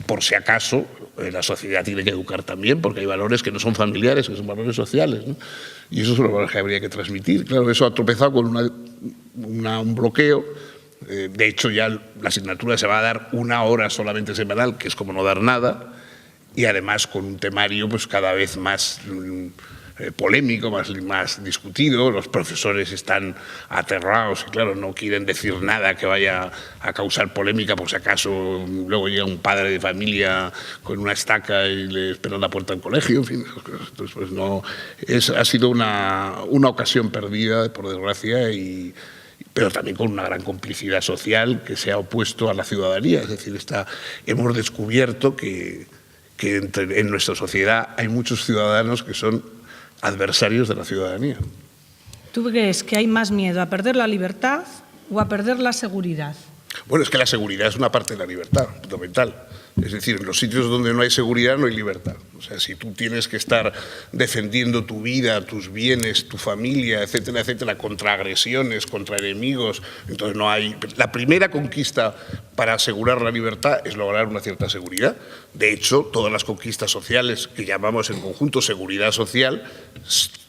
por si acaso la sociedad tiene que educar también, porque hay valores que no son familiares, que son valores sociales, ¿no? Y esos son los valores que habría que transmitir. Claro, eso ha tropezado con un bloqueo. De hecho, ya la asignatura se va a dar 1 hora solamente semanal, que es como no dar nada, y además con un temario pues cada vez más polémico, más discutido. Los profesores están aterrados y, claro, no quieren decir nada que vaya a causar polémica, por si acaso luego llega un padre de familia con una estaca y le espera en la puerta del colegio. En fin, entonces, pues no, ha sido una ocasión perdida, por desgracia, pero también con una gran complicidad social que se ha opuesto a la ciudadanía. Es decir, hemos descubierto que en nuestra sociedad hay muchos ciudadanos que son adversarios de la ciudadanía. ¿Tú crees que hay más miedo a perder la libertad o a perder la seguridad? Bueno, es que la seguridad es una parte de la libertad, fundamental. Es decir, en los sitios donde no hay seguridad no hay libertad. O sea, si tú tienes que estar defendiendo tu vida, tus bienes, tu familia, etcétera, etcétera, contra agresiones, contra enemigos, entonces no hay... La primera conquista para asegurar la libertad es lograr una cierta seguridad. De hecho, todas las conquistas sociales que llamamos en conjunto seguridad social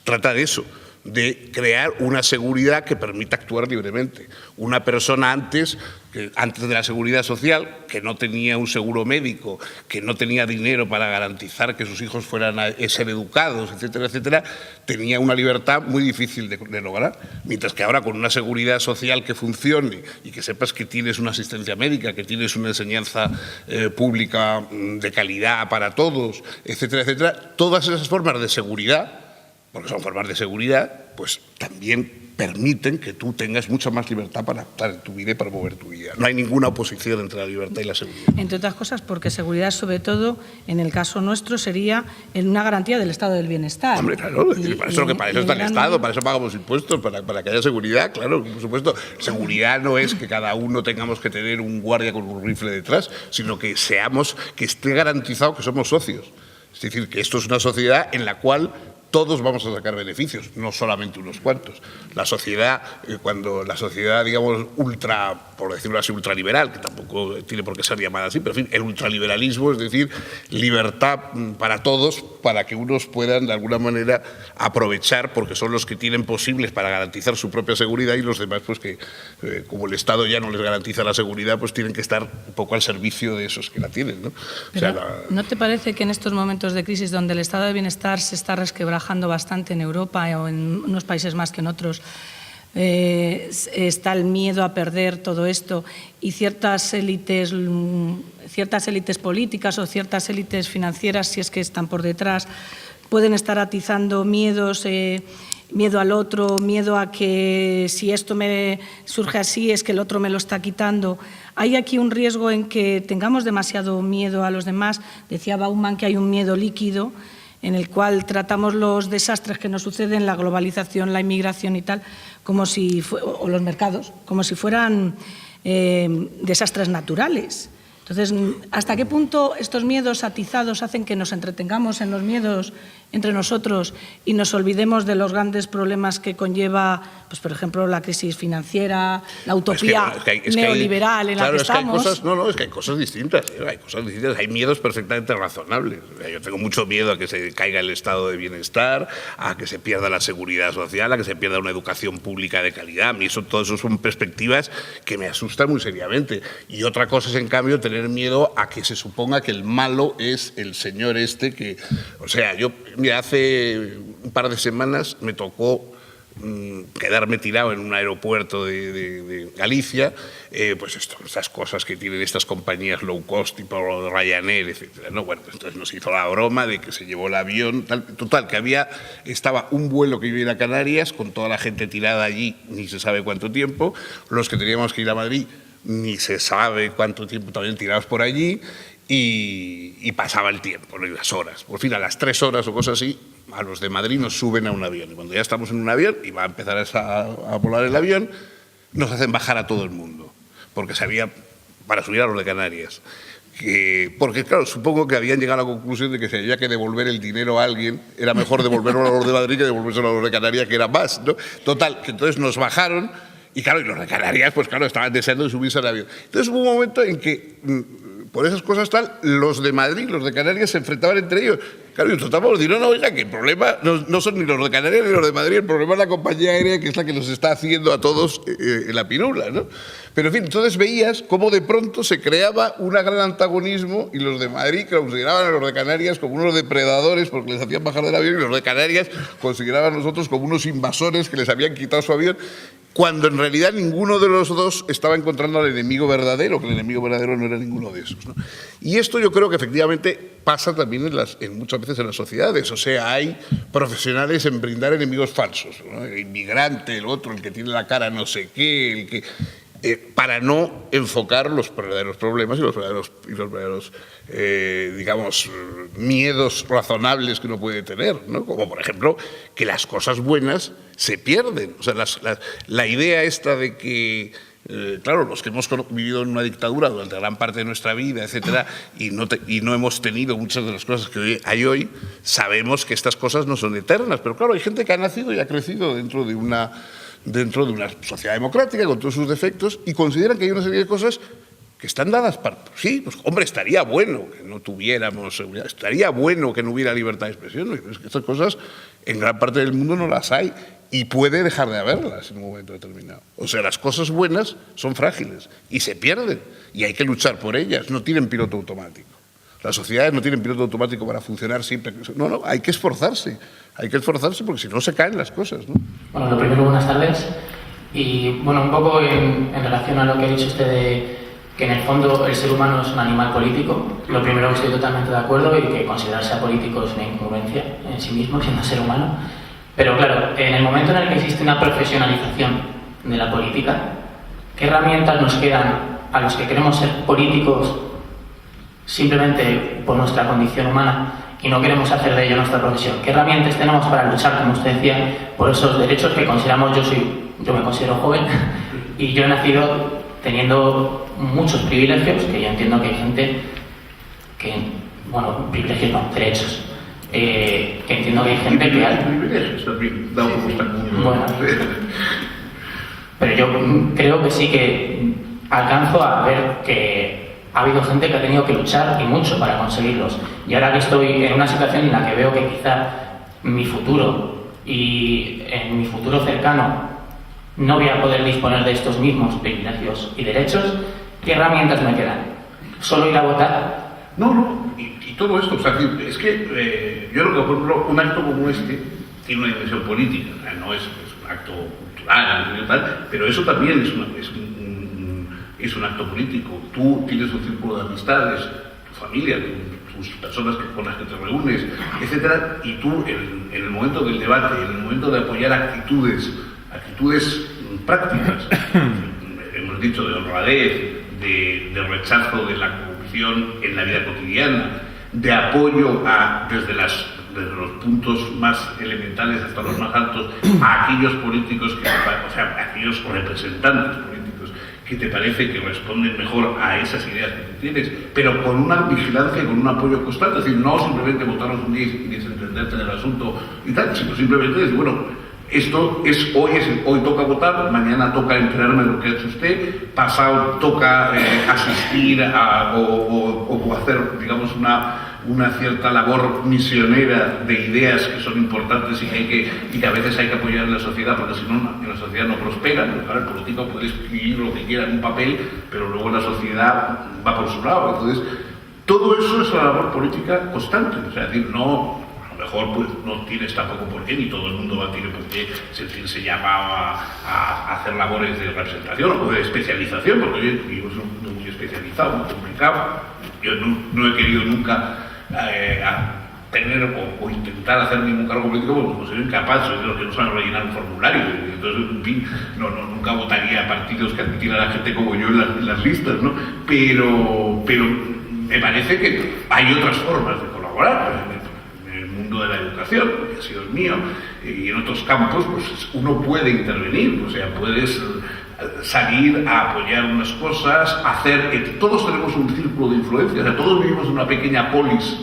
trata de eso, de crear una seguridad que permita actuar libremente. Una persona antes de la seguridad social, que no tenía un seguro médico, que no tenía dinero para garantizar que sus hijos fueran a ser educados, etcétera, etcétera, tenía una libertad muy difícil de lograr. Mientras que ahora, con una seguridad social que funcione y que sepas que tienes una asistencia médica, que tienes una enseñanza pública de calidad para todos, etcétera, etcétera, todas esas formas de seguridad, porque son formas de seguridad, pues también permiten que tú tengas mucha más libertad para actuar en tu vida y para mover tu vida. No hay ninguna oposición entre la libertad y la seguridad. Entre otras cosas, porque seguridad, sobre todo, en el caso nuestro, sería una garantía del estado del bienestar. Hombre, claro, para eso está el Estado, para eso pagamos impuestos, para que haya seguridad, claro, por supuesto. Seguridad no es que cada uno tengamos que tener un guardia con un rifle detrás, sino que esté garantizado que somos socios. Es decir, que esto es una sociedad en la cual todos vamos a sacar beneficios, no solamente unos cuantos. La sociedad, cuando la sociedad, digamos, por decirlo así, ultraliberal, que tampoco tiene por qué ser llamada así, pero en fin, el ultraliberalismo, es decir, libertad para todos, para que unos puedan de alguna manera aprovechar, porque son los que tienen posibles para garantizar su propia seguridad, y los demás, pues que como el Estado ya no les garantiza la seguridad, pues tienen que estar un poco al servicio de esos que la tienen, ¿no? Pero, ¿no te parece que en estos momentos de crisis donde el estado de bienestar se está resquebrajando bastante en Europa o en unos países más que en otros, está el miedo a perder todo esto y ciertas élites políticas o ciertas élites financieras, si es que están por detrás, pueden estar atizando miedos, miedo al otro, miedo a que si esto me surge así es que el otro me lo está quitando? Hay aquí un riesgo en que tengamos demasiado miedo a los demás. Decía Bauman que hay un miedo líquido en el cual tratamos los desastres que nos suceden, la globalización, la inmigración y tal, o los mercados, como si fueran desastres naturales. Entonces, ¿hasta qué punto estos miedos atizados hacen que nos entretengamos en los miedos entre nosotros y nos olvidemos de los grandes problemas que conlleva, pues, por ejemplo, la crisis financiera, la utopía neoliberal en la que estamos? Es que hay cosas distintas. Hay miedos perfectamente razonables. Yo tengo mucho miedo a que se caiga el estado de bienestar, a que se pierda la seguridad social, a que se pierda una educación pública de calidad. A mí todo eso son perspectivas que me asustan muy seriamente. Y otra cosa es, en cambio, tener miedo a que se suponga que el malo es el señor este que... O sea, mira, hace un par de semanas me tocó quedarme tirado en un aeropuerto de Galicia, pues estas cosas que tienen estas compañías low cost, tipo Ryanair, etcétera, ¿no? Bueno, entonces nos hizo la broma de que se llevó el avión, total, que estaba un vuelo que iba a ir a Canarias con toda la gente tirada allí, ni se sabe cuánto tiempo, los que teníamos que ir a Madrid, ni se sabe cuánto tiempo también tirados por allí, y pasaba el tiempo, ¿no? Y las horas. Por fin, a las 3 horas o cosas así, a los de Madrid nos suben a un avión. Y cuando ya estamos en un avión y va a empezar a volar el avión, nos hacen bajar a todo el mundo, porque para subir a los de Canarias. Porque, claro, supongo que habían llegado a la conclusión de que si había que devolver el dinero a alguien, era mejor devolverlo a los de Madrid que devolvérselo a los de Canarias, que era más, ¿no? Total, que entonces nos bajaron y, claro, y los de Canarias, pues claro, estaban deseando de subirse al avión. Entonces hubo un momento en que, por esas cosas los de Madrid, los de Canarias se enfrentaban entre ellos. Claro, y tratamos de decir, no, oiga, que el problema no son ni los de Canarias ni los de Madrid, el problema es la compañía aérea, que es la que nos está haciendo a todos en la pirula, ¿no? Pero, en fin, entonces veías cómo de pronto se creaba un gran antagonismo y los de Madrid consideraban a los de Canarias como unos depredadores porque les hacían bajar del avión, y los de Canarias consideraban a nosotros como unos invasores que les habían quitado su avión, cuando en realidad ninguno de los dos estaba encontrando al enemigo verdadero, que el enemigo verdadero no era ninguno de esos, ¿no? Y esto yo creo que efectivamente pasa también muchas veces en las sociedades. O sea, hay profesionales en brindar enemigos falsos, ¿no? El inmigrante, el otro, el que tiene la cara no sé qué, para no enfocar los verdaderos problemas y los verdaderos digamos, miedos razonables que uno puede tener, ¿no? Como, por ejemplo, que las cosas buenas se pierden. O sea, la idea esta de que, claro, los que hemos vivido en una dictadura durante gran parte de nuestra vida, etcétera, y no hemos tenido muchas de las cosas que hay hoy, sabemos que estas cosas no son eternas. Pero, claro, hay gente que ha nacido y ha crecido dentro de una sociedad democrática con todos sus defectos y consideran que hay una serie de cosas que están dadas para... Sí, pues hombre, estaría bueno que no tuviéramos seguridad, estaría bueno que no hubiera libertad de expresión, pero es que estas cosas en gran parte del mundo no las hay y puede dejar de haberlas en un momento determinado. O sea, las cosas buenas son frágiles y se pierden y hay que luchar por ellas, no tienen piloto automático. Las sociedades no tienen piloto automático para funcionar siempre. No, hay que esforzarse. Hay que esforzarse porque si no se caen las cosas, ¿no? Bueno, lo primero, buenas tardes. Y bueno, un poco en relación a lo que ha dicho usted de que en el fondo el ser humano es un animal político. Lo primero, que estoy totalmente de acuerdo y que considerarse apolítico es una incongruencia en sí mismo, siendo ser humano. Pero claro, en el momento en el que existe una profesionalización de la política, ¿qué herramientas nos quedan a los que queremos ser políticos simplemente por nuestra condición humana y no queremos hacer de ello nuestra profesión? ¿Qué herramientas tenemos para luchar, como usted decía, por esos derechos que consideramos? Yo me considero joven y yo he nacido teniendo muchos privilegios, que yo entiendo que hay gente que, bueno, privilegios no, derechos, que entiendo que hay gente que hay... privilegios también, dado como está el mundo. Bueno, pero yo creo que sí que alcanzo a ver que ha habido gente que ha tenido que luchar y mucho para conseguirlos. Y ahora que estoy en una situación en la que veo que quizá mi futuro y en mi futuro cercano no voy a poder disponer de estos mismos privilegios y derechos, ¿qué herramientas me quedan? ¿Solo ir a votar? No, y todo esto, o sea, es que yo creo que, por ejemplo, un acto como este tiene una dimensión política, o sea, no es un acto cultural, pero eso también es un acto político. Tú tienes un círculo de amistades, tu familia, tus personas con las que te reúnes, etcétera, y tú en el momento del debate, en el momento de apoyar actitudes prácticas, hemos dicho de honradez, de rechazo de la corrupción en la vida cotidiana, de apoyo desde los puntos más elementales hasta los más altos, a aquellos políticos, o sea, a aquellos representantes políticos que te parece que responden mejor a esas ideas que tú tienes, pero con una vigilancia y con un apoyo constante. Es decir, no simplemente votarlos un día y desentenderte del asunto y tal, sino simplemente decir, bueno, esto hoy toca votar, mañana toca enterarme de lo que ha hecho usted, pasado toca asistir o hacer, digamos, una cierta labor misionera de ideas que son importantes y que a veces hay que apoyar en la sociedad, porque si no, en la sociedad no prospera. El político puede escribir lo que quiera en un papel, pero luego la sociedad va por su lado. Entonces, todo eso es una labor política constante. O sea, es decir, no lo mejor pues no tienes tampoco por qué, ni todo el mundo tiene por qué sentirse llamado a hacer labores de representación o de especialización, porque yo es un mundo muy especializado, muy complicado. Yo no he querido nunca tener o intentar hacer ningún cargo político porque soy incapaz, soy de los que no saben rellenar un formulario, entonces, en fin, nunca votaría a partidos que admitieran a la gente como yo en las listas, ¿no? Pero me parece que hay otras formas de colaborar, pues, en el mundo de la educación, que ha sido el mío, y en otros campos, pues uno puede intervenir, o sea, puedes salir a apoyar unas cosas, todos tenemos un círculo de influencia, o sea, todos vivimos en una pequeña polis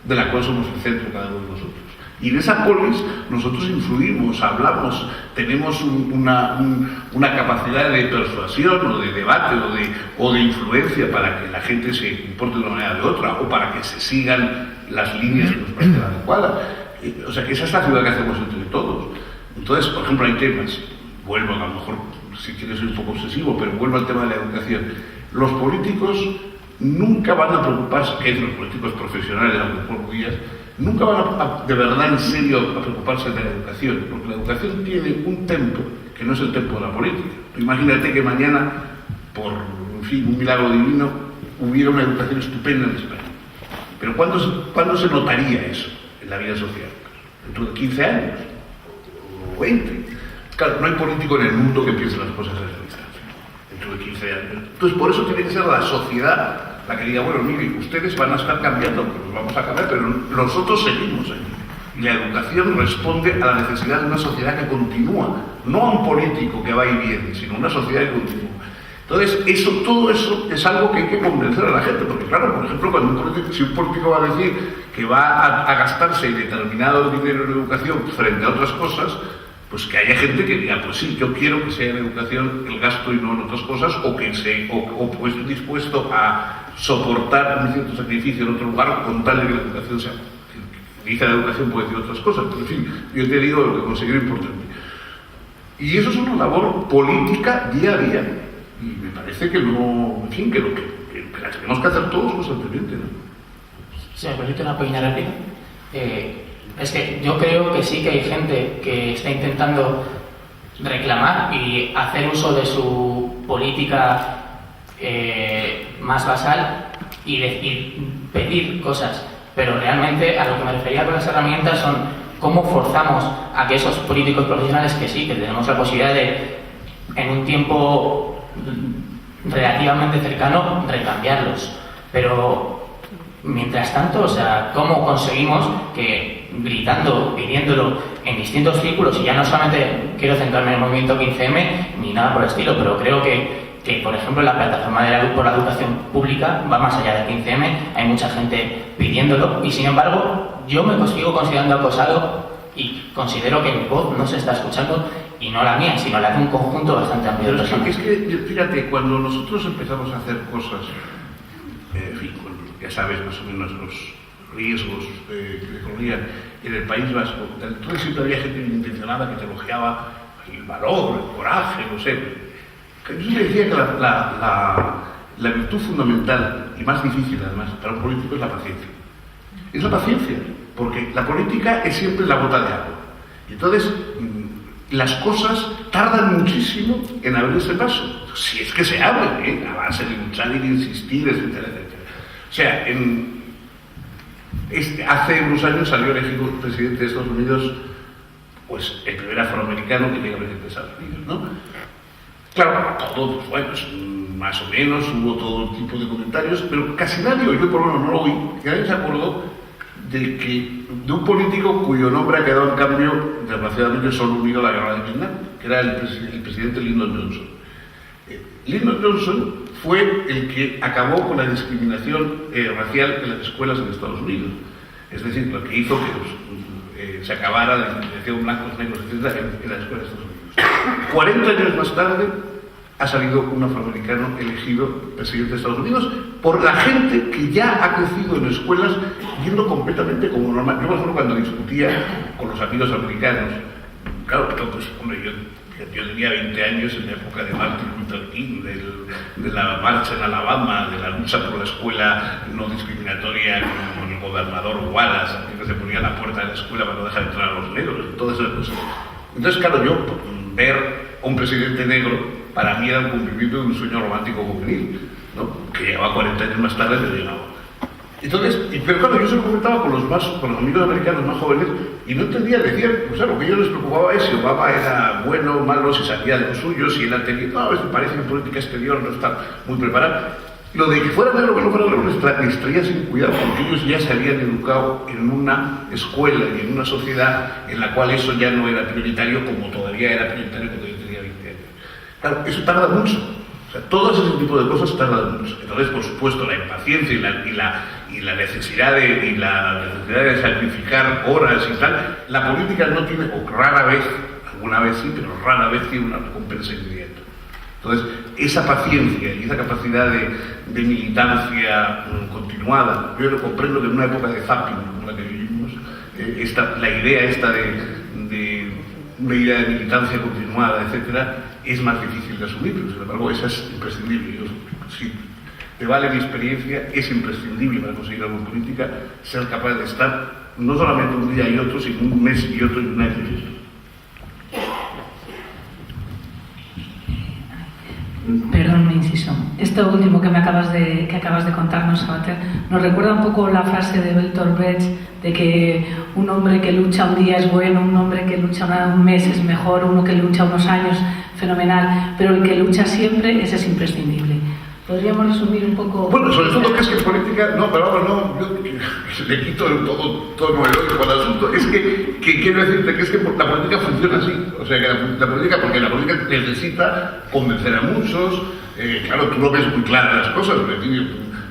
de la cual somos el centro cada uno de nosotros. Y en esa polis nosotros influimos, hablamos, tenemos una capacidad de persuasión o de debate o de influencia para que la gente se comporte de una manera o de otra, o para que se sigan las líneas que nos parecen adecuadas. O sea, que esa es la ciudad que hacemos entre todos. Entonces, por ejemplo, hay temas, vuelvo a lo mejor, si quieres ser un poco obsesivo, pero vuelvo al tema de la educación. Los políticos nunca van a preocuparse, que es los políticos profesionales, por días, nunca van a, de verdad, en serio, a preocuparse de la educación, porque la educación tiene un tempo que no es el tempo de la política. Tú imagínate que mañana, por en fin, un milagro divino, hubiera una educación estupenda en España. Pero ¿cuándo se notaría eso en la vida social? ¿Dentro de 15 años? ¿O 20? Claro, no hay político en el mundo que piense las cosas a esa distancia, dentro de 15 años. Entonces, por eso tiene que ser la sociedad la que diga, bueno, mire, ustedes van a estar cambiando, pues vamos a cambiar, pero nosotros seguimos ahí. Y la educación responde a la necesidad de una sociedad que continúa, no a un político que va y viene, sino a una sociedad que continúa. Entonces, todo eso es algo que hay que convencer a la gente, porque claro, por ejemplo, si un político va a decir que va a gastarse determinado dinero en educación frente a otras cosas, pues que haya gente que diga, pues sí, yo quiero que sea en educación el gasto y no en otras cosas, o que esté dispuesto a soportar un cierto sacrificio en otro lugar con tal de que la educación sea. Dice la educación puede decir otras cosas, pero en fin, yo te digo lo que considero importante. Y eso es una labor política día a día. Y me parece que no, en fin, que la tenemos que hacer todos constantemente, ¿no? Si me permite una pequeña réplica. Es que yo creo que sí que hay gente que está intentando reclamar y hacer uso de su política más basal y pedir cosas, pero realmente a lo que me refería con las herramientas son cómo forzamos a que esos políticos profesionales que sí, que tenemos la posibilidad de en un tiempo relativamente cercano recambiarlos, pero mientras tanto, o sea, ¿cómo conseguimos que gritando, pidiéndolo en distintos círculos, y ya no solamente quiero centrarme en el movimiento 15M ni nada por el estilo, pero creo que por ejemplo la plataforma por la educación pública va más allá del 15M, hay mucha gente pidiéndolo y sin embargo yo me sigo considerando acosado y considero que mi voz no se está escuchando y no la mía, sino la de un conjunto bastante amplio de personas. Es que, fíjate, cuando nosotros empezamos a hacer cosas, en fin, ya sabes más o menos los riesgos que corrían en el País Vasco, entonces siempre había gente bien intencionada que te elogiaba el valor, el coraje, no sé. Yo siempre decía que la virtud fundamental y más difícil además para un político es la paciencia. Es la paciencia, porque la política es siempre la gota de agua. Y entonces las cosas tardan muchísimo en abrirse paso, si es que se abren, a base de luchar y de insistir, etcétera, etcétera. O sea, hace unos años salió elegido presidente de Estados Unidos, pues el primer afroamericano que llega a presidente de Estados Unidos, ¿no? Claro, todo, pues bueno, más o menos, hubo todo tipo de comentarios, pero casi nadie, yo por lo menos no lo oí, que nadie se acordó de un político cuyo nombre ha quedado en cambio, desgraciadamente, solo unido a la guerra de Vietnam, que era el presidente Lyndon Johnson. Lyndon Johnson fue el que acabó con la discriminación racial en las escuelas en Estados Unidos. Es decir, lo que hizo que se acabara la discriminación blancos, negros, etc. en las escuelas de Estados Unidos. 40 años más tarde ha salido un afroamericano elegido presidente de Estados Unidos por la gente que ya ha crecido en escuelas viendo completamente como normal. Yo, por ejemplo, cuando discutía con los amigos americanos, claro, pues, hombre, yo Yo tenía 20 años en la época de Martin Luther King, de la marcha en Alabama, de la lucha por la escuela no discriminatoria con el gobernador Wallace, que se ponía a la puerta de la escuela para no dejar entrar a los negros, todas esas cosas. Entonces, claro, yo ver a un presidente negro para mí era un cumplimiento de un sueño romántico juvenil, ¿no? Que llegaba 40 años más tarde, pero llegaba. Entonces, pero claro, yo se lo comentaba con los amigos americanos más jóvenes y no entendía, decían, o sea, lo que a ellos les preocupaba es si Obama era bueno o malo, si salía de lo suyo, si él ha tenido, no, esto parece que en política exterior no está muy preparado. Lo de que fuera negro o que no fuera negro les traía sin cuidado, porque ellos ya se habían educado en una escuela y en una sociedad en la cual eso ya no era prioritario como todavía era prioritario cuando yo tenía 20 años. Claro, eso tarda mucho. O sea, todo ese tipo de cosas tardan mucho. Entonces, por supuesto, la impaciencia y la necesidad de sacrificar horas y tal, la política no tiene, o rara vez, alguna vez sí, pero rara vez tiene una recompensa inmediata. Entonces, esa paciencia y esa capacidad de militancia continuada, yo lo comprendo que en una época de zapping como la que vivimos, la idea esta de una idea de militancia continuada, etcétera, es más difícil de asumir, pero sin embargo esa es imprescindible. Si te vale mi experiencia, es imprescindible para conseguir algo en política ser capaz de estar no solamente un día y otro, sino un mes y otro y un año y otro. Perdón, me inciso. Esto último que acabas de contarnos, Savater, nos recuerda un poco la frase de Bertolt Brecht de que un hombre que lucha un día es bueno, un hombre que lucha un mes es mejor, uno que lucha unos años, fenomenal, pero el que lucha siempre, ese es imprescindible. ¿Podríamos resumir un poco? Bueno, sobre todo que es que en política, no, pero ahora no, yo le quito todo novedoso al asunto, es que quiero decirte que es que la política funciona así, o sea, que porque la política necesita convencer a muchos, claro, tú no ves muy claras las cosas,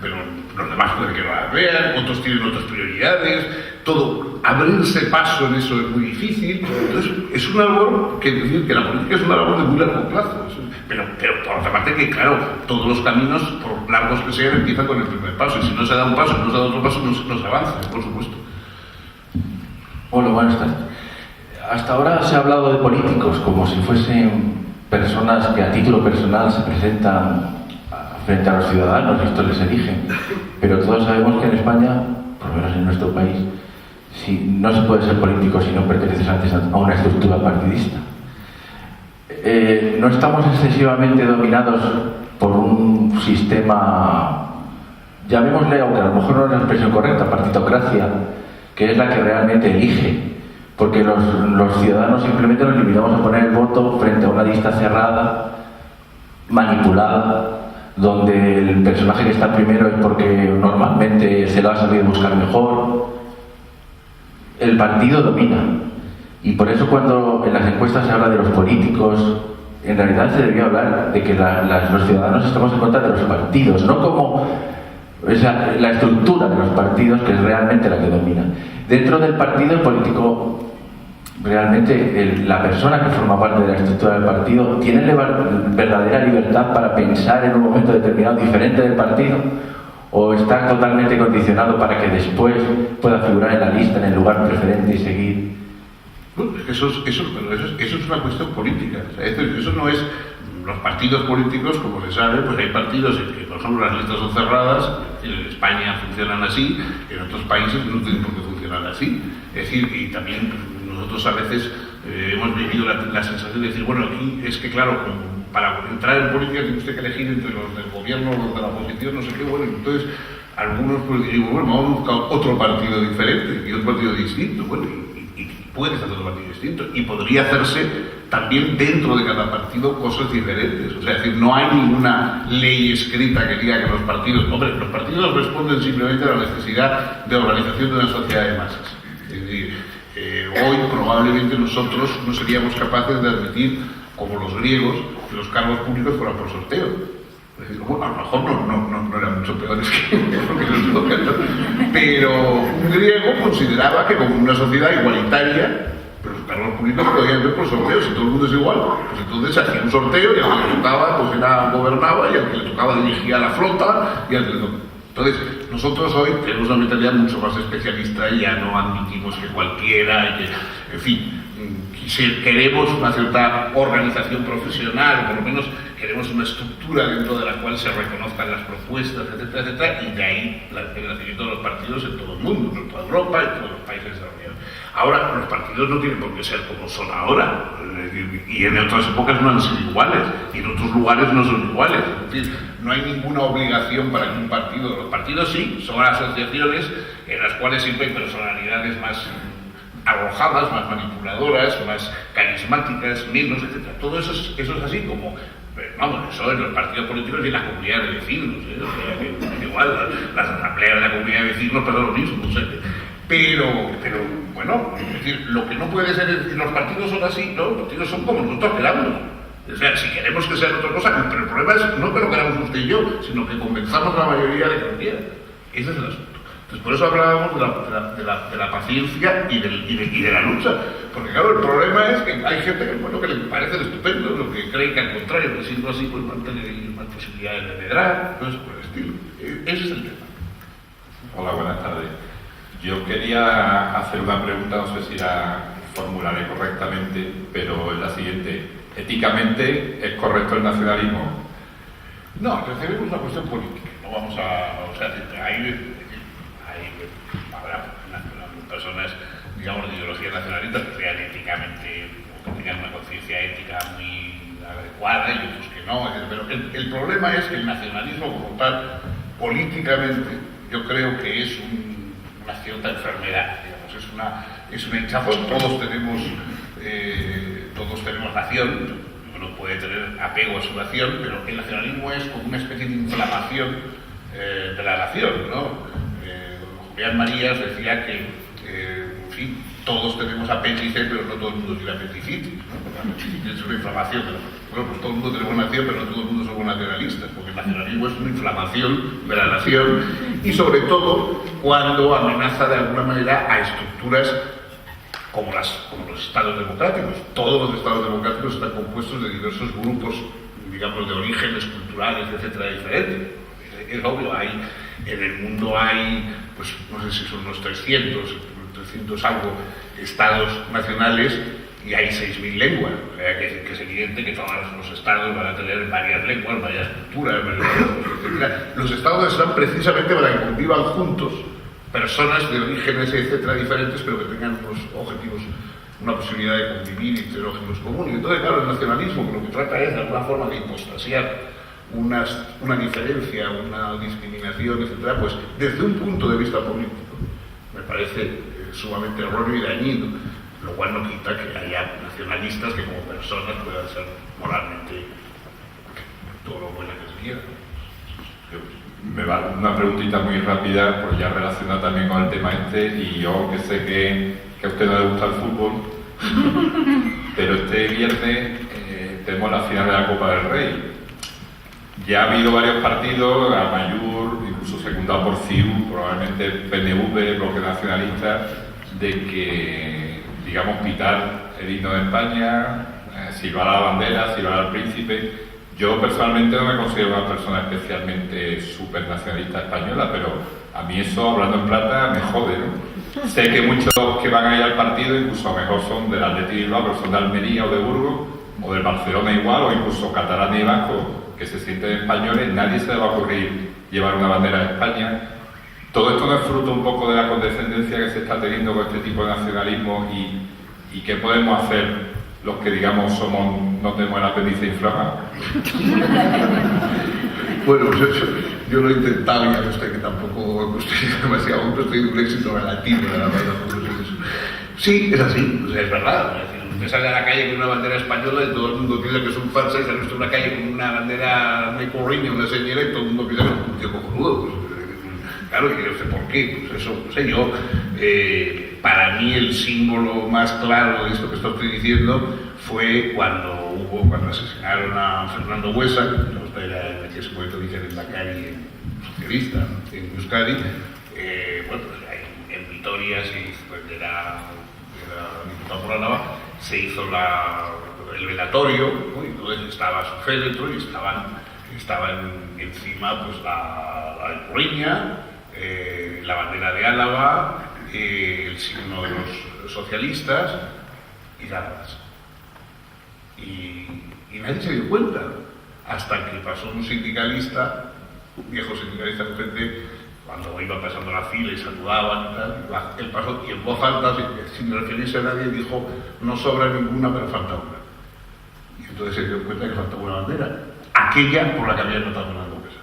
pero los demás pueden que no las vean, otros tienen otras prioridades, todo, abrirse paso en eso es muy difícil, entonces es una labor que la política es una labor de muy largo plazo, pero por otra parte que claro, todos los caminos, por largos que sean, empiezan con el primer paso, y si no se da un paso, no se da otro paso, no se avanza, por supuesto. Hola, buenas tardes. Hasta ahora se ha hablado de políticos como si fuesen personas que a título personal se presentan frente a los ciudadanos, estos les eligen, pero todos sabemos que en España, por lo menos en nuestro país, no se puede ser político si no perteneces antes a una estructura partidista. No estamos excesivamente dominados por un sistema, llamémosle, aunque a lo mejor no es la expresión correcta, partitocracia, que es la que realmente elige, porque los ciudadanos simplemente nos limitamos a poner el voto frente a una lista cerrada, manipulada, donde el personaje que está primero es porque normalmente se lo ha sabido buscar mejor. El partido domina, y por eso cuando en las encuestas se habla de los políticos, en realidad se debería hablar de que los ciudadanos estamos en contra de los partidos, no como la estructura de los partidos, que es realmente la que domina. Dentro del partido, el político, realmente la persona que forma parte de la estructura del partido tiene verdadera libertad para pensar en un momento determinado diferente del partido, o está totalmente condicionado para que después pueda figurar en la lista, en el lugar preferente y seguir. Bueno, eso es una cuestión política. O sea, eso no es los partidos políticos, como se sabe, pues hay partidos en que, por ejemplo, las listas son cerradas, en España funcionan así, en otros países no tienen por qué funcionar así. Es decir, y también nosotros a veces hemos vivido la sensación de decir, bueno, aquí es que claro, para entrar en política tiene usted que elegir entre los del gobierno, los de la oposición, no sé qué, bueno, entonces algunos pues digo, bueno, vamos a buscar otro partido diferente y otro partido distinto, bueno, y puede ser otro partido distinto, y podría hacerse también dentro de cada partido cosas diferentes, o sea, es decir, no hay ninguna ley escrita que diga que los partidos responden simplemente a la necesidad de organización de una sociedad de masas, es decir, hoy probablemente nosotros no seríamos capaces de admitir, como los griegos, que los cargos públicos fueran por sorteo. Es decir, bueno, a lo mejor no eran mucho peores que los gobiernos, pero un griego consideraba que como una sociedad igualitaria, pero los cargos públicos podían ser por sorteo, si todo el mundo es igual, pues entonces hacía un sorteo y al que le tocaba pues gobernaba, y al que le tocaba dirigía la flota, y al que le tocaba. Entonces, nosotros hoy tenemos una mentalidad mucho más especialista y ya no admitimos que cualquiera, en fin, si queremos una cierta organización profesional, o por lo menos queremos una estructura dentro de la cual se reconozcan las propuestas, etcétera, etcétera, y de ahí el nacimiento de los partidos en todo el mundo, en toda Europa, en todos los países desarrollados. Ahora, los partidos no tienen por qué ser como son ahora, y en otras épocas no han sido iguales, y en otros lugares no son iguales. Es decir, no hay ninguna obligación para que un partido, los partidos sí, son asociaciones en las cuales siempre hay personalidades más arrojadas, más manipuladoras, más carismáticas, menos, etc. Todo eso es así como, vamos, eso en los partidos políticos y en las comunidades de vecinos, ¿eh? O sea, que igual, las asambleas de la comunidad de vecinos pasa lo mismo, o sea, pero bueno, es decir, lo que no puede ser es que los partidos son así, ¿no? Los partidos son como nosotros queramos. O sea, si queremos que sean otra cosa, pero el problema es no que lo queramos usted y yo, sino que convenzamos a la mayoría de que lo quieran. Ese es el asunto. Entonces, por eso hablábamos de la paciencia y de la lucha. Porque claro, el problema es que hay gente que, bueno, que le parece estupendo, lo que cree que al contrario, que siendo así, pues van a tener más posibilidades de medrar, todo eso por el estilo. Ese es el tema. Hola, buenas tardes. Yo quería hacer una pregunta, no sé si la formularé correctamente, pero es la siguiente. ¿Éticamente es correcto el nacionalismo? No, el nacionalismo es una cuestión política. No vamos a... O sea, habrá personas, digamos, de ideología nacionalista que sean éticamente, o que tengan una conciencia ética muy adecuada y otros que no. Pero el problema es que el nacionalismo como tal, políticamente, yo creo que es una cierta enfermedad, digamos, es un hinchazón. Todos tenemos nación, uno puede tener apego a su nación, pero el nacionalismo es como una especie de inflamación de la nación, ¿no? Julián Marías decía que, en fin, todos tenemos apéndice, pero no todo el mundo tiene apendicitis, ¿no? Porque la apendicitis es una inflamación. Bueno, pues todo el mundo tenemos nación, pero no todo el mundo somos nacionalistas, porque el nacionalismo es una inflamación de la nación y sobre todo cuando amenaza de alguna manera a estructuras como los estados democráticos. Todos los estados democráticos están compuestos de diversos grupos, digamos, de orígenes culturales, etcétera, diferentes. Es obvio, en el mundo hay, pues no sé si son unos 300 algo estados nacionales y hay 6.000 lenguas. O sea, que es evidente que todos los estados van a tener varias lenguas, varias culturas, etc. Los estados están precisamente para que convivan juntos personas de orígenes, etcétera, diferentes, pero que tengan unos objetivos, una posibilidad de convivir y tener objetivos comunes. Entonces, claro, el nacionalismo que lo que trata es de alguna forma de hipostasiar una diferencia, una discriminación, etcétera, pues desde un punto de vista político me parece sumamente erróneo y dañino, lo cual no quita que haya nacionalistas que como personas puedan ser moralmente todo lo buenas que se quiera. Me va una preguntita muy rápida, pues ya relacionada también con el tema y yo que sé que a usted no le gusta el fútbol, pero este viernes tenemos la final de la Copa del Rey. Ya ha habido varios partidos, Amaiur, incluso secundado por CIU, probablemente PNV, Bloque Nacionalista, de que, digamos, pitar el himno de España, silbar a la bandera, silbar al príncipe. Yo personalmente no me considero una persona especialmente supernacionalista española, pero a mí eso, hablando en plata, me jode, ¿no? Sé que muchos que van a ir al partido, incluso a lo mejor son del Athletic Bilbao, pero son de Almería o de Burgos, o del Barcelona igual, o incluso catalanes y vascos, que se sienten españoles. Nadie se le va a ocurrir llevar una bandera de España. Todo esto no es fruto un poco de la condescendencia que se está teniendo con este tipo de nacionalismo y qué podemos hacer los que, digamos, no tenemos el apéndice inflamado. Bueno, pues yo lo he intentado y ya no sé que tampoco hemos tenido demasiado, hemos tenido un éxito relativo de la bandera. Sí, es así, o sea, es verdad. Usted sale a la calle con una bandera española y todo el mundo piensa que son falsas, y sale usted a una calle con una bandera, una icorriña, una señora, y todo el mundo piensa que es un tío cojonudo. Pues, claro, y yo sé por qué, pues eso, no sé yo. Para mí el símbolo más claro de esto que estoy diciendo fue cuando asesinaron a Fernando Buesa, que era en aquel momento vicelehendakari socialista en Euskadi. Bueno, pues en Vitoria se hizo, era diputado por Álava, se hizo el velatorio, ¿no? Y entonces estaba su féretro y estaban encima pues la icorriña, la bandera de Álava, el signo de los socialistas y ganadas. Y nadie se dio cuenta, hasta que pasó un sindicalista, un viejo sindicalista de gente, cuando iba pasando la fila y saludaban y tal, él pasó y en voz alta, sin referirse a nadie, dijo: no sobra ninguna, pero falta una. Y entonces se dio cuenta que faltaba una bandera, aquella por la que había notado una Congresa.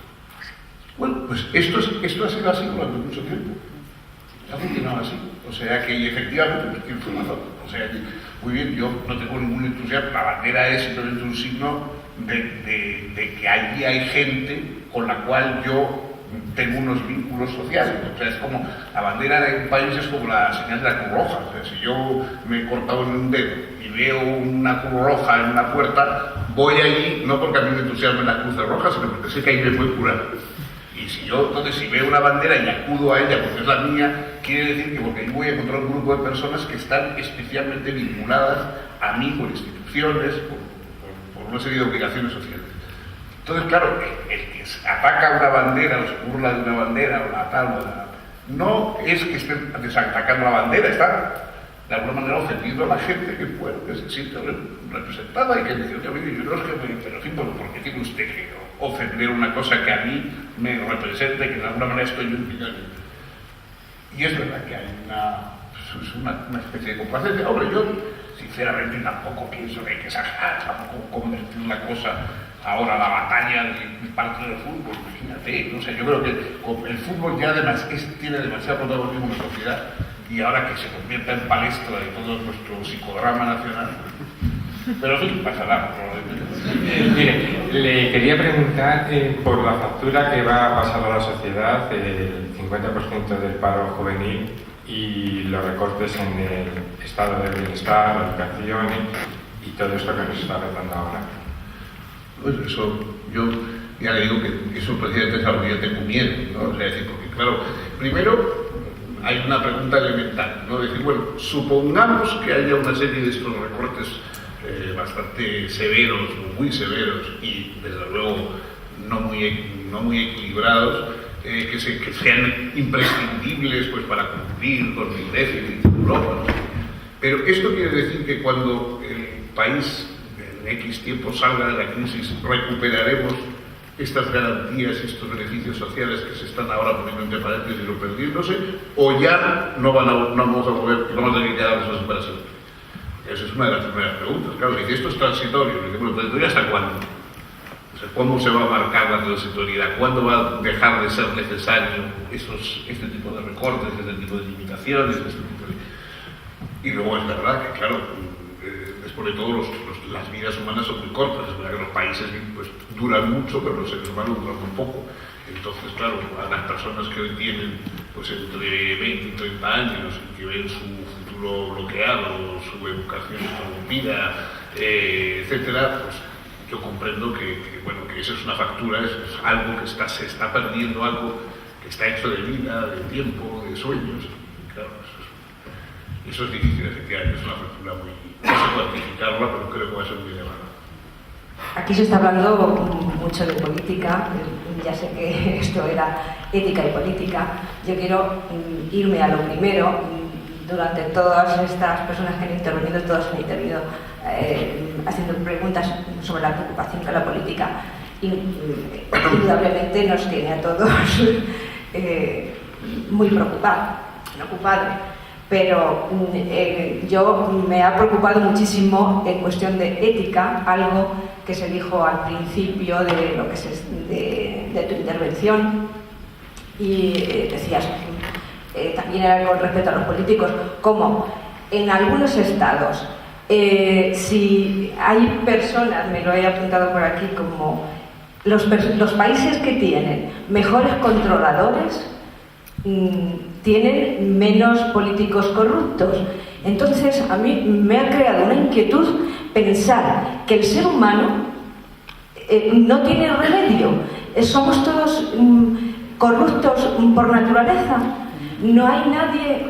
Bueno, pues esto ha sido así durante mucho tiempo. Ha funcionado así. O sea que efectivamente pues, tiene razón. O sea que, muy bien, yo no tengo ningún entusiasmo. La bandera es simplemente un signo de que allí hay gente con la cual yo tengo unos vínculos sociales. O sea, es como la bandera de un país es como la señal de la Cruz Roja. O sea, si yo me he cortado en un dedo y veo una Cruz Roja en una puerta, voy allí no porque a mí me entusiasme la Cruz Roja, sino porque sé que ahí me puede curar. Y si yo, entonces, si veo una bandera y acudo a ella porque es la mía, quiere decir que porque ahí voy a encontrar un grupo de personas que están especialmente vinculadas a mí por instituciones, por una serie de obligaciones sociales. Entonces, claro, el que ataca una bandera o se burla de una bandera o la tal o la... no es que estén desatacando la bandera, está de alguna manera ofendiendo a la gente que se siente representada y que dice: oye, yo no es que pero en fin, ¿por qué tiene usted que ofender una cosa que a mí me representa y que de alguna manera estoy yo implicado? Y es verdad que hay una especie de complacencia. Hombre, yo sinceramente tampoco pienso que hay que exagerar, tampoco convertir una cosa ahora la batalla de parte del fútbol, imagínate, no sé, yo creo que el fútbol ya tiene demasiado protagonismo en la sociedad, y ahora que se convierta en palestra de todo nuestro psicodrama nacional, pero en fin, pasará probablemente. Mire, le quería preguntar por la factura que va a pasar a la sociedad, el 50% del paro juvenil y los recortes en el estado del bienestar, la educación y todo esto que nos está tratando ahora. Pues eso, yo ya le digo que eso precisamente es algo que yo tengo miedo, ¿no? O sea, decir, porque claro, primero hay una pregunta elemental, ¿no? Decir, bueno, supongamos que haya una serie de estos recortes bastante severos, muy severos y desde luego no muy equilibrados, que sean imprescindibles pues para cumplir con el déficit de Europa, ¿no? Pero esto quiere decir que cuando el país en X tiempo salga de la crisis recuperaremos estas garantías y estos beneficios sociales que se están ahora poniendo entre paréntesis o perdiéndose, o ya no vamos a volver, vamos a tener que quedarnos así para siempre. Esa es una de las primeras preguntas. Claro, si esto es transitorio, bueno, ¿transitorio hasta cuándo? O sea, ¿cómo se va a marcar la transitoriedad? ¿Cuándo va a dejar de ser necesario este tipo de recortes, este tipo de limitaciones? Y luego es verdad que, claro, después de todo, las vidas humanas son muy cortas. Es verdad que los países pues, duran mucho, pero los seres humanos duran muy poco. Entonces, claro, a las personas que hoy tienen pues, entre 20 y 30 años y que ven su futuro bloqueado, su educación interrumpida, etcétera, pues yo comprendo que esa es una factura, es algo que se está perdiendo, algo que está hecho de vida, de tiempo, de sueños. Y claro, eso es difícil, efectivamente, es una factura muy... no sé cuantificarla, pero creo que va a ser muy elevada. Aquí se está hablando mucho de política, ya sé que esto era ética y política. Yo quiero irme a lo primero. Durante todas estas personas que han intervenido, todos han intervenido haciendo preguntas sobre la preocupación de la política. Indudablemente nos tiene a todos muy preocupados. Pero yo me ha preocupado muchísimo en cuestión de ética, algo que se dijo al principio de lo que de tu intervención, y decías también era con respecto a los políticos, como en algunos estados, si hay personas, me lo he apuntado por aquí, como los países que tienen mejores controladores tienen menos políticos corruptos. Entonces, a mí me ha creado una inquietud pensar que el ser humano no tiene remedio. Somos todos corruptos por naturaleza. No hay nadie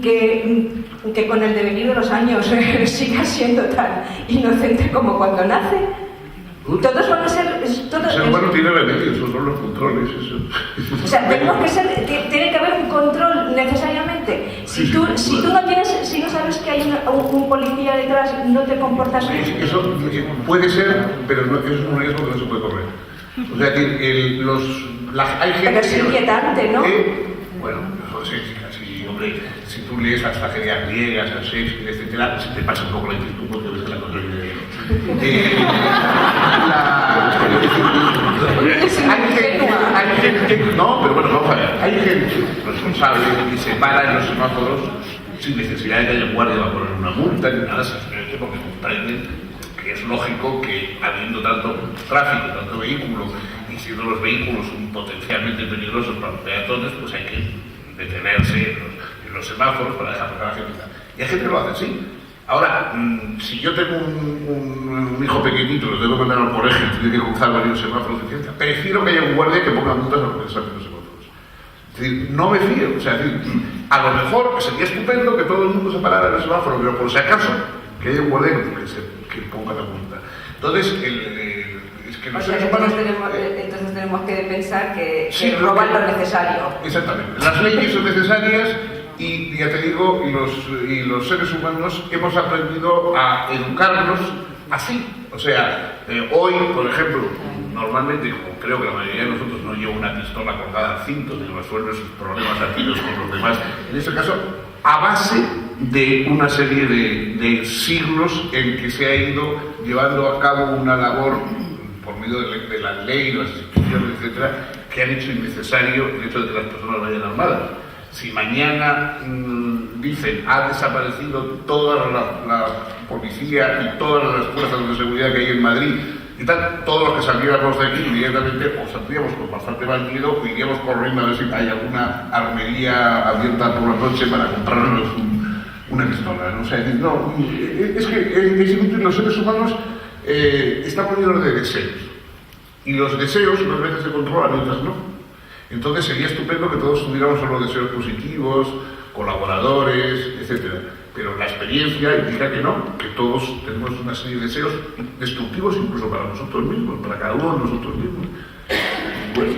que con el devenir de los años siga siendo tan inocente como cuando nace. Todos van a ser... El ser humano tiene remedio, esos son los controles. Eso. O sea, tiene que haber un control necesariamente. Si tú no sabes que hay un policía detrás, no te comportas bien. Eso puede ser, pero no, es un riesgo que no se puede correr. O sea, que hay gente... Pero es inquietante, ¿no? Bueno, no sé, casi, hombre, si tú lees las tragedias griegas, a Shakespeare, etcétera, se te pasa un poco la inquietud porque ves que la cosa viene bien. Hay gente, no, pero bueno, vamos a ver, hay gente responsable que se para en los semáforos sin necesidad de que haya un guardia va a poner una multa ni nada, simplemente porque comprenden que es lógico que habiendo tanto tráfico, tanto vehículo, y siendo los vehículos potencialmente peligrosos para los peatones, pues hay que detenerse en los semáforos para dejar pasar a la gente. Y hay gente que lo hace así. Ahora, si yo tengo un hijo pequeñito, lo tengo que mandar al colegio y tiene que cruzar varios semáforos, etc., prefiero que haya un guardia que ponga multas a los que están en los semáforos. Es decir, no me fío. O sea, es decir, a lo mejor sería estupendo que todo el mundo se parara en el semáforo, pero por si acaso, que haya un guardia que ponga la multa. Entonces, es que los seres humanos... Entonces tenemos que pensar que roban lo necesario. Exactamente. Las leyes son necesarias y ya te digo, y los seres humanos hemos aprendido a educarnos así. O sea, hoy, por ejemplo, normalmente, como creo que la mayoría de nosotros no lleva una pistola colgada al cinto y resuelve sus problemas a tiros con los demás, en este caso, a base de una serie de siglos en que se ha ido llevando a cabo una labor por medio de la ley, las instituciones, etcétera, que han hecho innecesario el hecho de que las personas vayan armadas. Si mañana dicen ha desaparecido toda la policía y todas las fuerzas de seguridad que hay en Madrid y tal, todos los que saliéramos de aquí inmediatamente o saldríamos con bastante mal miedo o iríamos corriendo a ver si hay alguna armería abierta por la noche para comprarnos una pistola, ¿no? O sea, no, es que los seres humanos estamos llenos de deseos y los deseos unas veces se controlan y otras no. Entonces sería estupendo que todos tuviéramos solo deseos positivos, colaboradores, etc. Pero la experiencia indica que no, que todos tenemos una serie de deseos destructivos incluso para nosotros mismos, para cada uno de nosotros mismos. Bueno,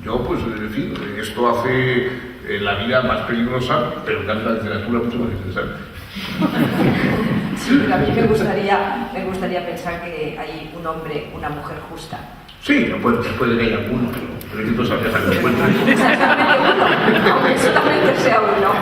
yo pues, en fin, esto hace la vida más peligrosa, pero en cambio la literatura mucho más interesante. Sí, pero a mí me gustaría pensar que hay un hombre, una mujer justa. Sí, puede que haya alguno, pero yo no sabría sacar de cuenta. Aunque solamente sea uno.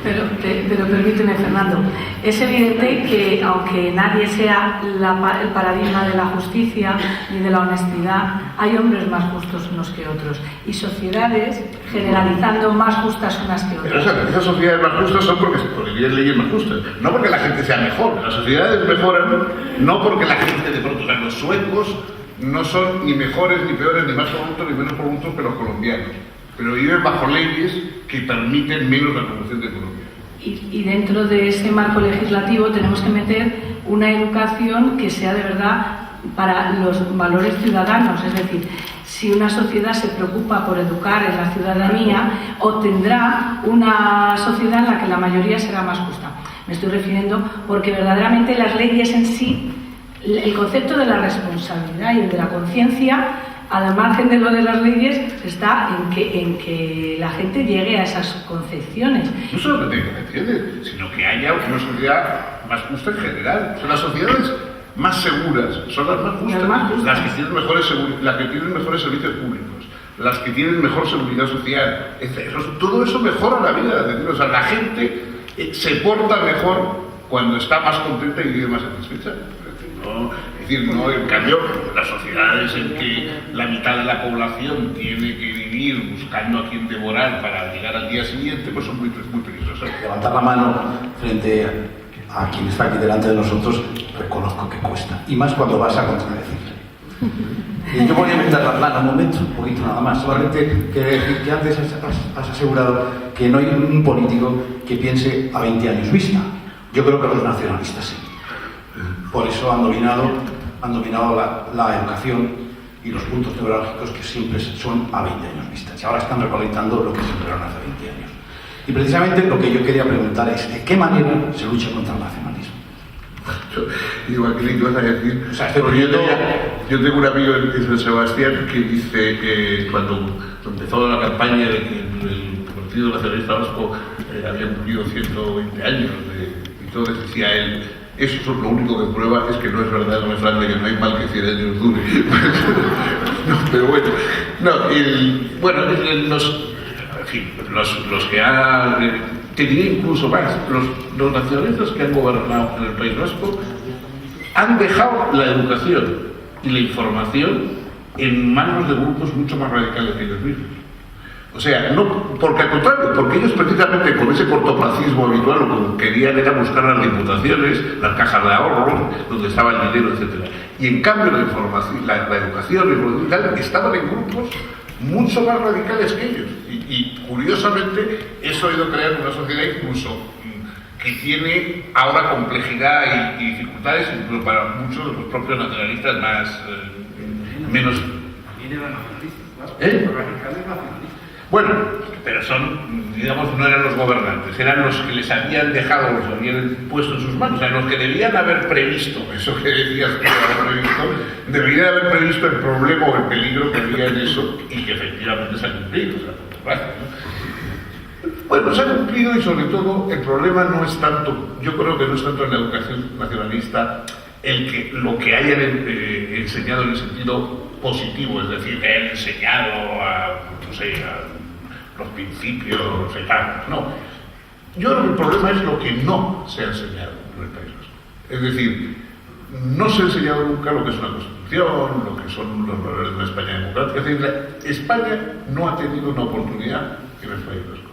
Pero permíteme, Fernando, es evidente que aunque nadie sea el paradigma de la justicia ni de la honestidad, hay hombres más justos unos que otros y sociedades generalizando más justas unas que otras. Pero esas sociedades más justas son porque tienen leyes más justas, no porque la gente sea mejor. Las sociedades mejoran no porque la gente de pronto, o sea, los suecos no son ni mejores ni peores, ni más corruptos ni menos corruptos que los colombianos, pero viven bajo leyes que permiten menos la corrupción de economía. Y dentro de ese marco legislativo tenemos que meter una educación que sea de verdad para los valores ciudadanos, es decir, si una sociedad se preocupa por educar en la ciudadanía, obtendrá una sociedad en la que la mayoría será más justa. Me estoy refiriendo porque verdaderamente las leyes en sí, el concepto de la responsabilidad y el de la conciencia, al margen de lo de las leyes, está en que la gente llegue a esas concepciones. No solo que tenga que entender, sino que haya una sociedad más justa en general. Son las sociedades más seguras, son las más justas, las que tienen mejores servicios públicos, las que tienen mejor seguridad social, etc. Todo eso mejora la vida. O sea, la gente se porta mejor cuando está más contenta y vive más satisfecha. No, en cambio, las sociedades en que la mitad de la población tiene que vivir buscando a quien devorar para llegar al día siguiente, pues son muy peligrosas. Levantar la mano frente a quien está aquí delante de nosotros, reconozco que cuesta. Y más cuando vas a contradecir. Yo voy a inventar la plana un momento, un poquito nada más. Solamente que antes has asegurado que no hay un político que piense a 20 años vista. Yo creo que los nacionalistas sí. Por eso han dominado la educación y los puntos neurálgicos que siempre son a 20 años vistas. Y ahora están recolectando lo que sembraron hace 20 años. Y precisamente lo que yo quería preguntar es, ¿de qué manera se lucha contra el nacionalismo? Igual que le ibas a decir, o sea, yo tengo un amigo en San Sebastián que dice que cuando empezó la campaña de que el Partido Nacionalista Vasco había cumplido 120 años, entonces decía él, eso lo único que prueba es que no es verdad el refrán de que no hay mal que 100 años dure. No, pero bueno, los que han... Te diré incluso más, los nacionalistas que han gobernado en el País Vasco han dejado la educación y la información en manos de grupos mucho más radicales que ellos mismos. O sea, no, porque al contrario, porque ellos precisamente con ese cortoplacismo habitual lo que querían era buscar las diputaciones, las cajas de ahorro, donde estaba el dinero, etc. Y en cambio la información, la educación y lo digital estaban en grupos mucho más radicales que ellos. Y curiosamente eso ha ido creando una sociedad incluso que tiene ahora complejidad y dificultades incluso para muchos de los propios nacionalistas más menos... Bueno, pero digamos, no eran los gobernantes, eran los que les habían dejado, los habían puesto en sus manos, o sea, los que debían haber previsto, eso que decías que haber previsto, deberían haber previsto el problema o el peligro que había en eso y que efectivamente se ha cumplido, o sea, por supuesto, ¿no? Bueno, se ha cumplido y sobre todo el problema no es tanto, yo creo que no es tanto en la educación nacionalista lo que hayan enseñado en el sentido positivo, es decir, que hayan enseñado a los principios eternos, no. Yo creo que el problema es lo que no se ha enseñado en el País Vasco. Es decir, no se ha enseñado nunca lo que es una constitución, lo que son los valores de una España democrática. Es decir, España no ha tenido una oportunidad en el País Vasco.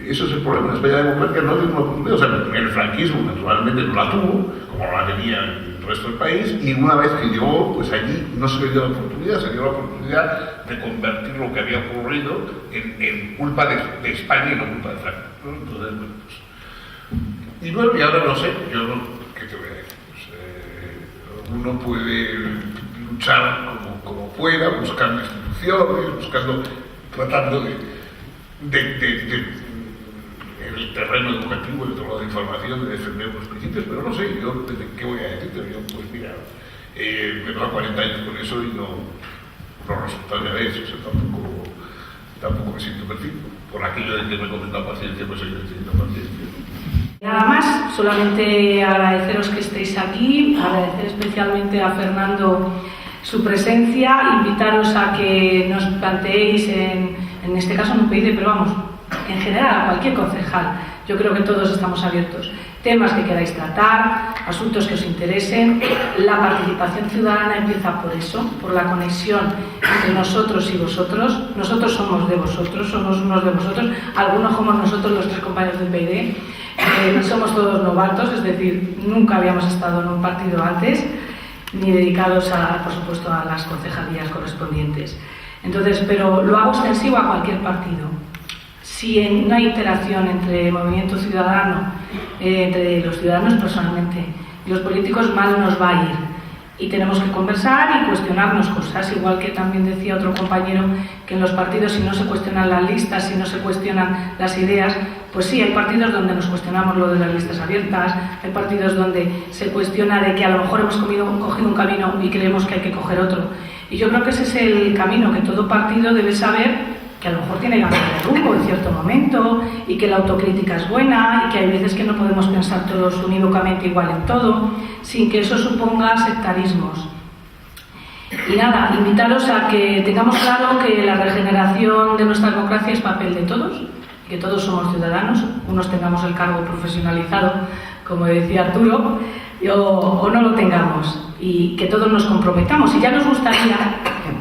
Eso es el problema. La España democrática no ha tenido una oportunidad. O sea, el franquismo naturalmente no la tuvo, como la tenía el resto del país, y una vez que llegó, pues allí no se le dio la oportunidad, se dio la oportunidad de convertir lo que había ocurrido en culpa de España y no culpa de Franco, ¿no? Entonces, bueno, pues... Y bueno, y ahora no sé, ¿qué te voy a decir? Pues, uno puede luchar como pueda, buscando instituciones, tratando en el terreno educativo, en el terreno de información, de defender los principios, pero no sé, yo, ¿qué voy a decirte? Yo, pues mira, me llevo 40 años con eso y no los resultados de eso, o sea, tampoco me siento perfecto. Por aquello de que me he comentado paciencia, pues seguiré teniendo paciencia. Nada más, solamente agradeceros que estéis aquí, agradecer especialmente a Fernando su presencia, invitaros a que nos planteéis en este caso en UPyD, pero vamos, en general a cualquier concejal, yo creo que todos estamos abiertos. Temas que queráis tratar, asuntos que os interesen. La participación ciudadana empieza por eso, por la conexión entre nosotros y vosotros. Nosotros somos de vosotros, somos unos de vosotros, algunos somos nosotros los 3 compañeros del UPyD. Somos todos novatos, es decir, nunca habíamos estado en un partido antes, ni dedicados, por supuesto, a las concejalías correspondientes. Entonces, pero lo hago extensivo a cualquier partido. Si no hay interacción entre el movimiento ciudadano, entre los ciudadanos personalmente y los políticos, mal nos va a ir. Y tenemos que conversar y cuestionarnos cosas, igual que también decía otro compañero que en los partidos, si no se cuestionan las listas, si no se cuestionan las ideas, pues sí, hay partidos donde nos cuestionamos lo de las listas abiertas, hay partidos donde se cuestiona de que a lo mejor hemos cogido un camino y creemos que hay que coger otro. Y yo creo que ese es el camino que todo partido debe saber, que a lo mejor tiene que cambiar de rumbo en cierto momento y que la autocrítica es buena y que hay veces que no podemos pensar todos unívocamente igual en todo, sin que eso suponga sectarismos. Y nada, invitaros a que tengamos claro que la regeneración de nuestra democracia es papel de todos, que todos somos ciudadanos, unos tengamos el cargo profesionalizado, como decía Arturo, o no lo tengamos, y que todos nos comprometamos. Y ya nos gustaría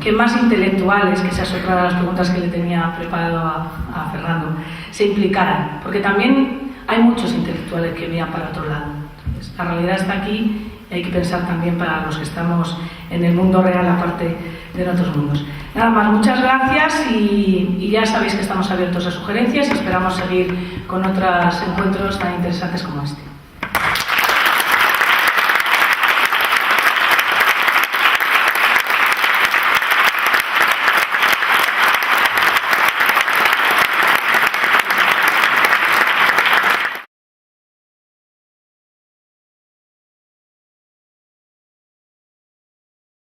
que más intelectuales, que esa es otra de las preguntas que le tenía preparado a Fernando, se implicaran, porque también hay muchos intelectuales que miran para otro lado. Entonces, la realidad está aquí y hay que pensar también para los que estamos en el mundo real, aparte de otros mundos. Nada más, muchas gracias y ya sabéis que estamos abiertos a sugerencias y esperamos seguir con otros encuentros tan interesantes como este.